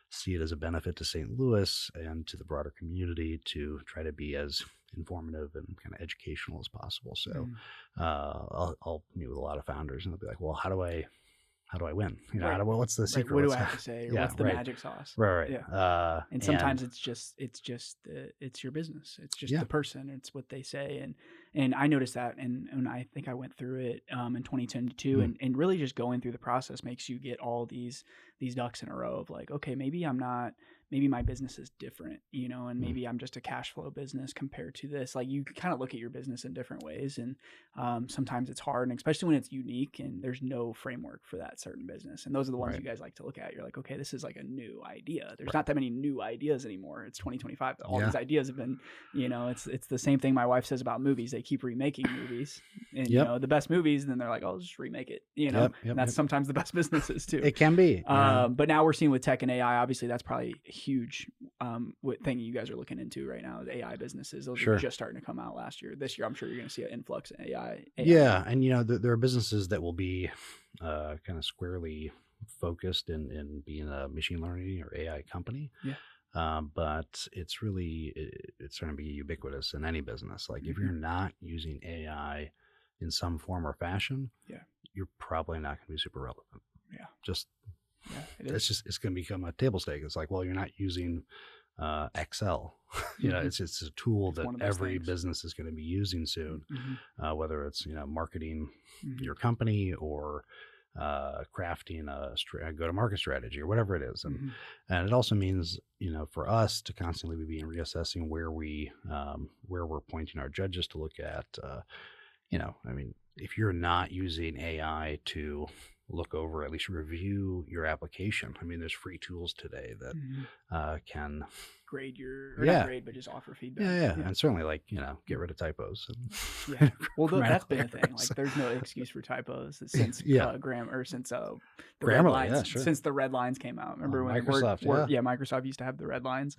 [SPEAKER 3] see it as a benefit to St. Louis and to the broader community to try to be as informative and kind of educational as possible. So I'll meet with a lot of founders and they'll be like, well, how do I win? What's the secret?
[SPEAKER 1] What do I have to say? Or what's the magic sauce?
[SPEAKER 3] Right.
[SPEAKER 1] Yeah. And sometimes it's your business. It's just the person. It's what they say. And I noticed that, and I think I went through it in 2022, and really just going through the process makes you get all these ducks in a row of like, okay, maybe my business is different, and maybe I'm just a cash flow business compared to this. Like you kind of look at your business in different ways, and sometimes it's hard, and especially when it's unique and there's no framework for that certain business. And those are the ones you guys like to look at. You're like, okay, this is like a new idea. There's not that many new ideas anymore. It's 2025. All these ideas have been, it's the same thing my wife says about movies. They keep remaking movies, and the best movies, and then they're like, oh, I'll just remake it. And that's sometimes the best businesses too.
[SPEAKER 3] It can be.
[SPEAKER 1] But now we're seeing with tech and AI, obviously that's probably a huge thing you guys are looking into right now is AI businesses. Those are just starting to come out last year. This year, I'm sure you're going to see an influx in AI.
[SPEAKER 3] Yeah. And, there are businesses that will be kind of squarely focused in being a machine learning or AI company. But it's starting to be ubiquitous in any business. Like if you're not using AI in some form or fashion, you're probably not going to be super relevant. It's going to become a table stake. It's like, well, you're not using Excel. It's a tool that every business is going to be using soon, whether it's marketing your company or crafting a go-to-market strategy or whatever it is. And it also means for us to constantly be reassessing where we're pointing our judges to look at. If you're not using AI to look over, at least review your application. There's free tools today that can
[SPEAKER 1] grade not grade, but just offer feedback.
[SPEAKER 3] And certainly get rid of typos.
[SPEAKER 1] Well, that's been a thing. Like there's no excuse for typos since since the red lines came out. Remember when
[SPEAKER 3] Microsoft?
[SPEAKER 1] Microsoft used to have the red lines.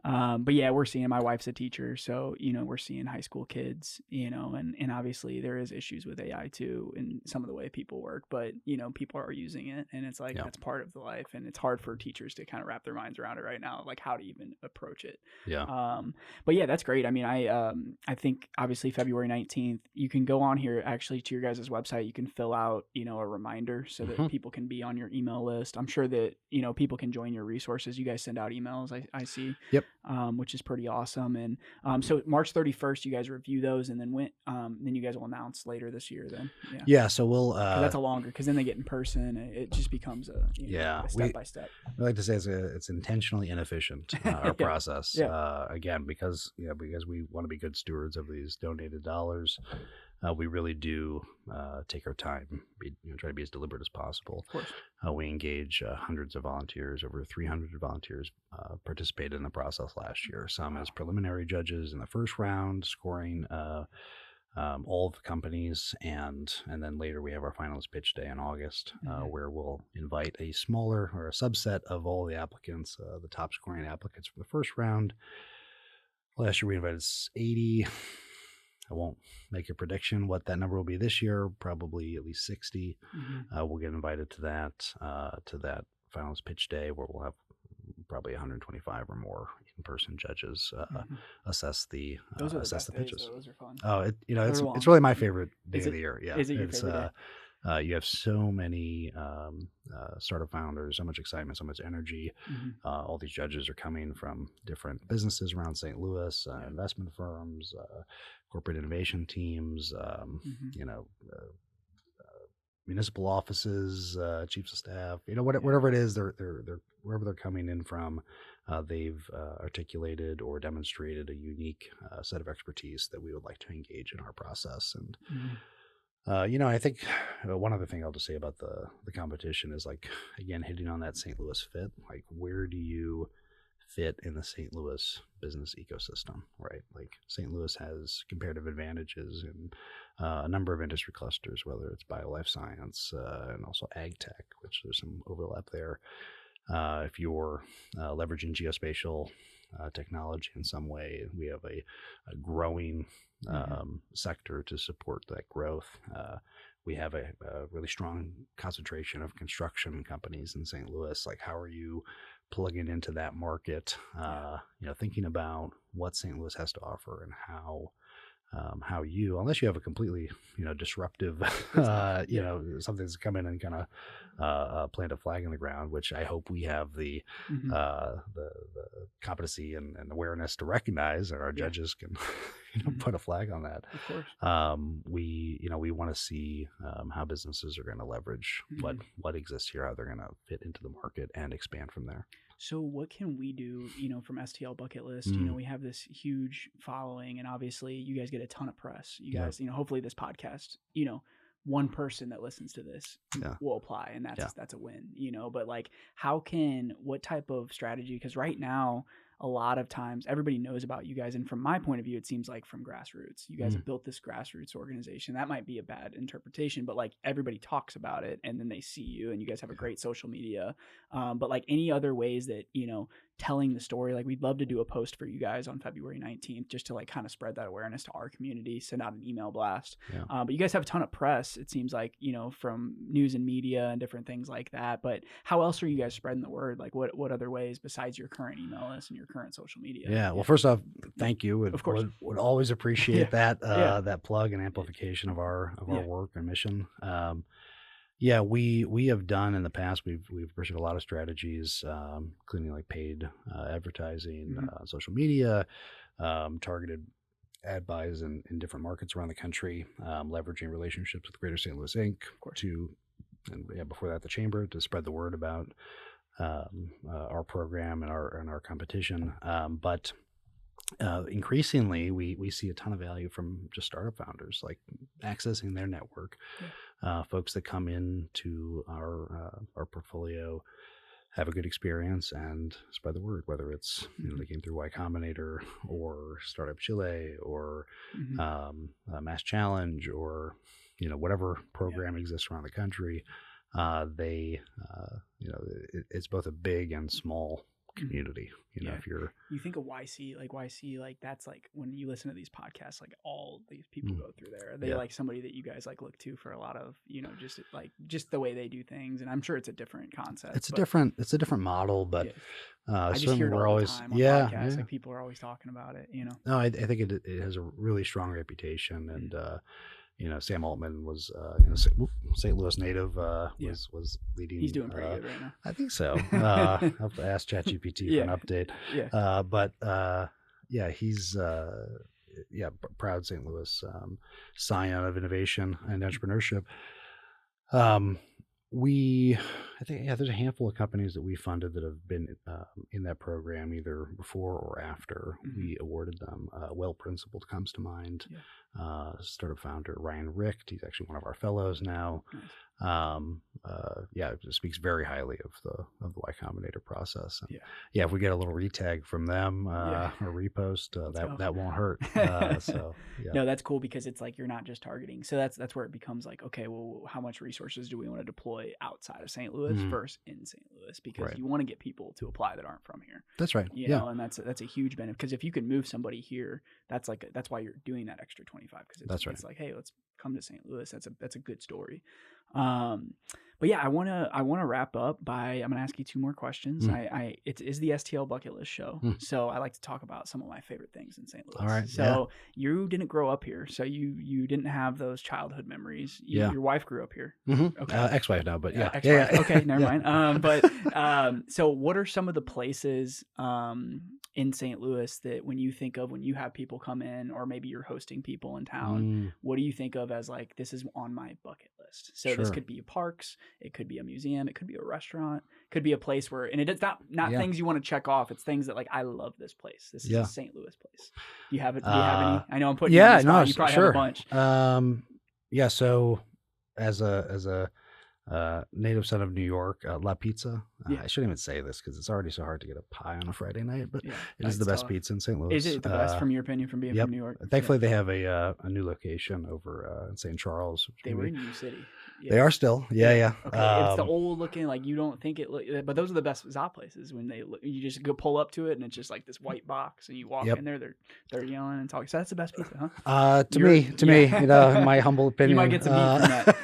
[SPEAKER 1] But we're seeing. My wife's a teacher, so we're seeing high school kids. And obviously there is issues with AI too, in some of the way people work. But people are using it, and it's like that's part of the life, and it's hard for teachers to kind of wrap their minds around it right now. Like how to even approach it.
[SPEAKER 3] Yeah.
[SPEAKER 1] But yeah, that's great. I mean, I think obviously February 19th, you can go on here actually to your guys' website. You can fill out, a reminder so that people can be on your email list. I'm sure that, people can join your resources. You guys send out emails, I see.
[SPEAKER 3] Yep.
[SPEAKER 1] Which is pretty awesome. And so March 31st, you guys review those, and then then you guys will announce later this year then.
[SPEAKER 3] Yeah. So we'll,
[SPEAKER 1] that's a longer, because then they get in person. It just becomes a step by step.
[SPEAKER 3] We like to say it's intentionally inefficient, our process. Again, because we want to be good stewards of these donated dollars. We really do take our time, try to be as deliberate as possible.
[SPEAKER 1] Of course.
[SPEAKER 3] We engage hundreds of volunteers. Over 300 volunteers participated in the process last year. Some as preliminary judges in the first round, scoring all of the companies, and then later we have our finalist pitch day in August, where we'll invite a smaller or a subset of all the applicants, the top scoring applicants from the first round. Last year we invited 80. I won't make a prediction what that number will be this year. Probably at least 60. We'll get invited to that finalist pitch day, where we'll have probably 125 or more in-person judges assess the pitches.
[SPEAKER 1] Those are fun.
[SPEAKER 3] Oh, it's really my favorite day of the year. Yeah,
[SPEAKER 1] is it your favorite day?
[SPEAKER 3] You have so many startup founders, so much excitement, so much energy. All these judges are coming from different businesses around St. Louis, investment firms, corporate innovation teams, municipal offices, chiefs of staff. Whatever it is, they're wherever they're coming in from. They've articulated or demonstrated a unique set of expertise that we would like to engage in our process. And I think one other thing I'll just say about the competition is, like, again, hitting on that St. Louis fit. Like, where do you fit in the St. Louis business ecosystem, right? Like, St. Louis has comparative advantages in a number of industry clusters, whether it's bio-life science and also ag tech, which there's some overlap there. If you're leveraging geospatial technology in some way, we have a growing sector to support that growth. We have a really strong concentration of construction companies in St. Louis. Like, how are you plugging into that market? Thinking about what St. Louis has to offer and how you, unless you have a completely disruptive something that's come in and kind of plant a flag in the ground, which I hope we have the competency and awareness to recognize, and our judges can put a flag on that.
[SPEAKER 1] Of course.
[SPEAKER 3] We want to see how businesses are going to leverage what exists here, how they're going to fit into the market and expand from there.
[SPEAKER 1] So what can we do, from STL Bucket List? We have this huge following, and obviously you guys get a ton of press. You guys, hopefully this podcast, one person that listens to this will apply, and that's a win, but like, what type of strategy? Because right now, a lot of times everybody knows about you guys. And from my point of view, it seems like from grassroots, you guys have built this grassroots organization. That might be a bad interpretation, but like, everybody talks about it, and then they see you, and you guys have a great social media. But like, any other ways that, telling the story, like, we'd love to do a post for you guys on February 19th, just to like kind of spread that awareness to our community, send out an email blast. But you guys have a ton of press, it seems like, from news and media and different things like that. But how else are you guys spreading the word? Like, what other ways besides your current email list and your current social media?
[SPEAKER 3] Well, first off, thank you.
[SPEAKER 1] Of course.
[SPEAKER 3] Would always appreciate that plug and amplification of our work and mission. We have done in the past, we've pursued a lot of strategies, including like paid advertising, social media, targeted ad buys in different markets around the country, leveraging relationships with Greater St. Louis Inc. Before that, the Chamber, to spread the word about our program and our competition. But increasingly, we see a ton of value from just startup founders, like accessing their network. Folks that come into our portfolio, have a good experience, and spread the word, whether it's they came through Y Combinator or Startup Chile or Mass Challenge or whatever program exists around the country. It's both a big and small community. If
[SPEAKER 1] you think of YC, like that's like, when you listen to these podcasts, like all these people go through there. Are they like somebody that you guys like look to for a lot of, just the way they do things? And I'm sure it's a different concept.
[SPEAKER 3] It's a different model, but
[SPEAKER 1] I just
[SPEAKER 3] certainly
[SPEAKER 1] hear it
[SPEAKER 3] we're
[SPEAKER 1] all
[SPEAKER 3] always,
[SPEAKER 1] the time on
[SPEAKER 3] yeah,
[SPEAKER 1] podcasts.
[SPEAKER 3] yeah.
[SPEAKER 1] Like people are always talking about it, you know?
[SPEAKER 3] No, I think it has a really strong reputation, and Sam Altman was St. Louis native,
[SPEAKER 1] Yeah.
[SPEAKER 3] was leading.
[SPEAKER 1] He's doing pretty good right now.
[SPEAKER 3] I think so. I'll have to ask ChatGPT
[SPEAKER 1] Yeah.
[SPEAKER 3] for an update.
[SPEAKER 1] Yeah.
[SPEAKER 3] But yeah, he's proud St. Louis scion of innovation and entrepreneurship. I think there's a handful of companies that we funded that have been in that program either before or after we awarded them. Well Principled comes to mind.
[SPEAKER 1] Yeah.
[SPEAKER 3] Startup founder Ryan Richt, he's actually one of our fellows now.
[SPEAKER 1] Nice.
[SPEAKER 3] It speaks very highly of the Y Combinator process. And
[SPEAKER 1] yeah,
[SPEAKER 3] if we get a little retag from them or repost, that won't hurt.
[SPEAKER 1] No, that's cool because it's like you're not just targeting. So that's where it becomes like, okay, well, how much resources do we want to deploy outside of St. Louis versus in St. Louis? Because you want to get people to apply that aren't from here.
[SPEAKER 3] That's right.
[SPEAKER 1] You know, and that's a huge benefit because if you can move somebody here, that's why you're doing that extra 25 because it's like, hey, let's come to St. Louis. That's a good story. But yeah, I want to wrap up by, I'm going to ask you two more questions. It is the STL Bucket List Show. So I like to talk about some of my favorite things in St. Louis.
[SPEAKER 3] All right.
[SPEAKER 1] So you didn't grow up here. So you didn't have those childhood memories. Your wife grew up here.
[SPEAKER 3] Okay. Ex-wife now, but
[SPEAKER 1] ex-wife.
[SPEAKER 3] Yeah.
[SPEAKER 1] Okay. Never mind. So what are some of the places, in St. Louis that when you think of when you have people come in or maybe you're hosting people in town, what do you think of as like, this is on my bucket list? So this could be parks, it could be a museum, it could be a restaurant, it could be a place where, and it's not things you want to check off. It's things that like, I love this place. This is a St. Louis place. Do you have any? I know I'm putting you on the spot. You probably have a bunch.
[SPEAKER 3] So as a native son of New York, La Pizza. I shouldn't even say this because it's already so hard to get a pie on a Friday night, but it is the best pizza in St. Louis.
[SPEAKER 1] Is it the best from your opinion from being from New York?
[SPEAKER 3] Thankfully, they have a new location over in St. Charles.
[SPEAKER 1] They were in New City.
[SPEAKER 3] They are still. Yeah.
[SPEAKER 1] Okay, it's the old looking, like you don't think it, but those are the best Zot places when you just go pull up to it and it's just like this white box and you walk in there, they're yelling and talking. So that's the best pizza, huh?
[SPEAKER 3] To me, in my humble opinion,
[SPEAKER 1] you might get some heat from that.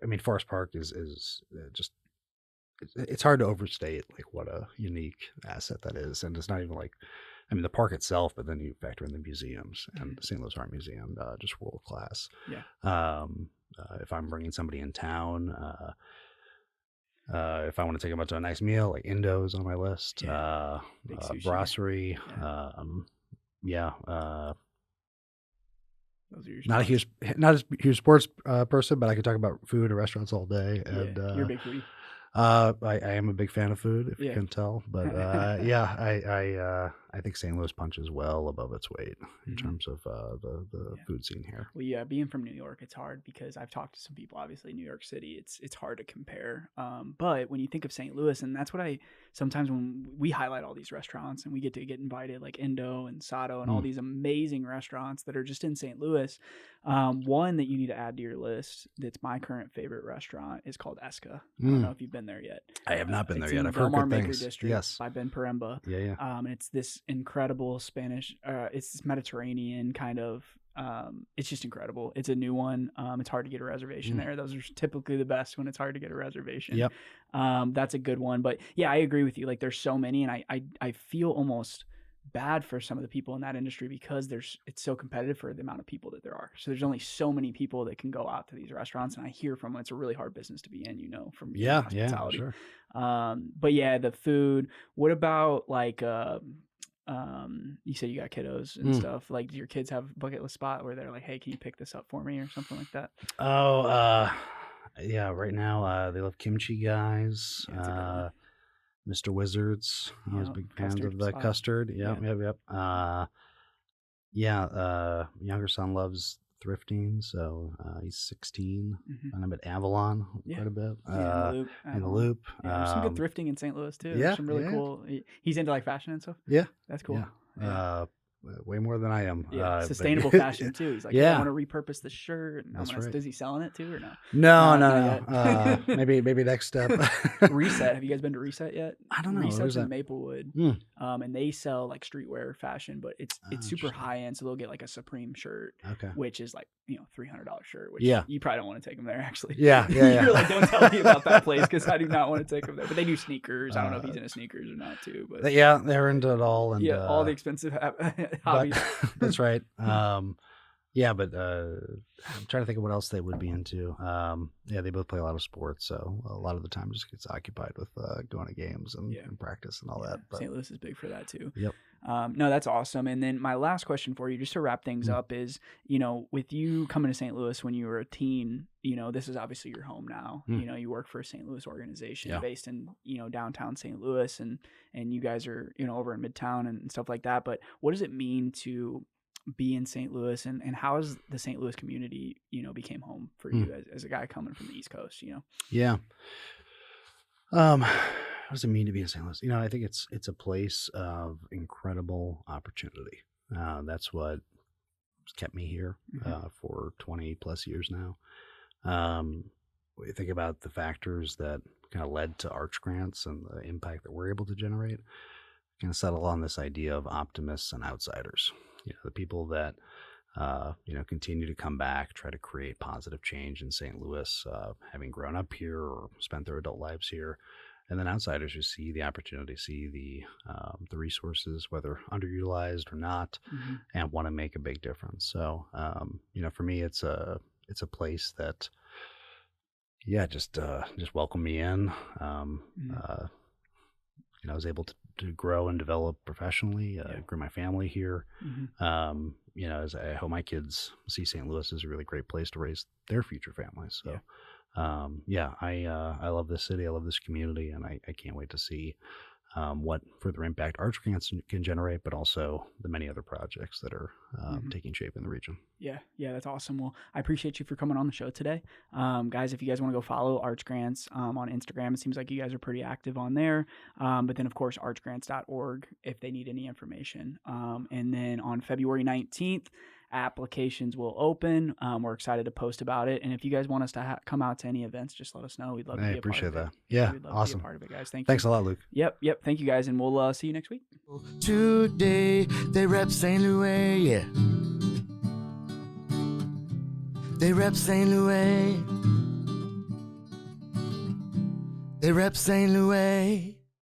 [SPEAKER 3] I mean, Forest Park is just, it's hard to overstate like what a unique asset that is, and it's not even like, I mean, the park itself, but then you factor in the museums, and the St. Louis Art Museum, just world class.
[SPEAKER 1] Yeah.
[SPEAKER 3] If I'm bringing somebody in town, if I want to take them out to a nice meal, like Indo's on my list. Brasserie.
[SPEAKER 1] Those are your
[SPEAKER 3] not a huge sports person, but I could talk about food and restaurants all day. And
[SPEAKER 1] you're a big foodie.
[SPEAKER 3] I am a big fan of food, if you can tell. But I think St. Louis punches well above its weight in terms of the food scene here.
[SPEAKER 1] Well, yeah, being from New York, it's hard because I've talked to some people. Obviously, New York City, it's hard to compare. But when you think of St. Louis, and that's what sometimes when we highlight all these restaurants and we get invited, like Indo and Sato and all these amazing restaurants that are just in St. Louis. One that you need to add to your list that's my current favorite restaurant is called Esca. I don't know if you've been there yet.
[SPEAKER 3] I have not been there yet. I've
[SPEAKER 1] heard
[SPEAKER 3] good
[SPEAKER 1] Maker
[SPEAKER 3] things.
[SPEAKER 1] District
[SPEAKER 3] Yes.
[SPEAKER 1] by Ben Paremba.
[SPEAKER 3] Yeah.
[SPEAKER 1] And it's this incredible Spanish, it's this Mediterranean kind of, it's just incredible. It's a new one. It's hard to get a reservation there. Those are typically the best when it's hard to get a reservation.
[SPEAKER 3] Yep.
[SPEAKER 1] That's a good one. But yeah, I agree with you. Like there's so many, and I feel almost bad for some of the people in that industry because it's so competitive for the amount of people that there are. So there's only so many people that can go out to these restaurants, and I hear from them, it's a really hard business to be in, from hospitality.
[SPEAKER 3] Sure.
[SPEAKER 1] But yeah, the food. What about like you said you got kiddos and stuff. Like, do your kids have a bucket list spot where they're like, hey, can you pick this up for me or something like that?
[SPEAKER 3] Yeah, right now they love kimchi guys.
[SPEAKER 1] Yeah,
[SPEAKER 3] Mr. Wizards. I was big fans of the custard. Yep. Younger son loves thrifting, so he's 16, and I'm at Avalon quite a bit. In the Loop.
[SPEAKER 1] There's some good thrifting in St. Louis too.
[SPEAKER 3] Yeah,
[SPEAKER 1] Some really cool. He's into like fashion and stuff.
[SPEAKER 3] Yeah,
[SPEAKER 1] that's cool.
[SPEAKER 3] Yeah. way more than I am.
[SPEAKER 1] Yeah, sustainable fashion too. He's like,
[SPEAKER 3] yeah,
[SPEAKER 1] I want to repurpose the shirt. And
[SPEAKER 3] that's right.
[SPEAKER 1] Is he selling it too or no?
[SPEAKER 3] No. Maybe next step.
[SPEAKER 1] Reset. Have you guys been to Reset yet?
[SPEAKER 3] I don't know.
[SPEAKER 1] Reset's in Maplewood,
[SPEAKER 3] Hmm.
[SPEAKER 1] And they sell like streetwear fashion, but it's super high end. So they'll get like a Supreme shirt, which is like $300 shirt. Which you probably don't want to take them there actually.
[SPEAKER 3] Yeah.
[SPEAKER 1] You're like, don't tell me about that place because I do not want to take them there. But they do sneakers. I don't know if he's into sneakers or not too. But
[SPEAKER 3] they're into it all. And
[SPEAKER 1] all the expensive hobbies.
[SPEAKER 3] That's right. But I'm trying to think of what else they would be into. They both play a lot of sports, so a lot of the time just gets occupied with going to games and practice and all that. But
[SPEAKER 1] St. Louis is big for that too.
[SPEAKER 3] Yep.
[SPEAKER 1] No, that's awesome. And then my last question for you, just to wrap things up, is with you coming to St. Louis when you were a teen, this is obviously your home now. You work for a St. Louis organization based in downtown St. Louis, and you guys are over in Midtown and stuff like that. But what does it mean to be in St. Louis, and how has the St. Louis community became home for you as a guy coming from the East Coast?
[SPEAKER 3] What does it mean to be in St. Louis? I think it's a place of incredible opportunity. That's what kept me here for 20 plus years now. We think about the factors that kind of led to Arch Grants and the impact that we're able to generate. Kind of settle on this idea of optimists and outsiders. The people that continue to come back, try to create positive change in St. Louis, having grown up here or spent their adult lives here. And then outsiders who see the opportunity, see the resources, whether underutilized or not, and want to make a big difference. So, for me, it's a place that, just welcomed me in. I was able to grow and develop professionally, grew my family here. As I hope my kids see St. Louis as a really great place to raise their future families. So, I love this city. I love this community, and I can't wait to see what further impact Arch Grants can generate, but also the many other projects that are taking shape in the region.
[SPEAKER 1] Yeah, that's awesome. Well, I appreciate you for coming on the show today. Guys, if you guys want to go follow Arch Grants on Instagram, it seems like you guys are pretty active on there. But then, of course, archgrants.org if they need any information. And then on February 19th, applications will open. We're excited to post about it. And if you guys want us to come out to any events, just let us know. We'd love to be a part of it. I appreciate that.
[SPEAKER 3] Yeah,
[SPEAKER 1] we'd love
[SPEAKER 3] awesome.
[SPEAKER 1] To be a part of it, guys.
[SPEAKER 3] Thanks a lot, Luke.
[SPEAKER 1] Yep. Thank you, guys. And we'll see you next week.
[SPEAKER 2] Today, they rep St. Louis, yeah. They rep St. Louis. They rep St. Louis.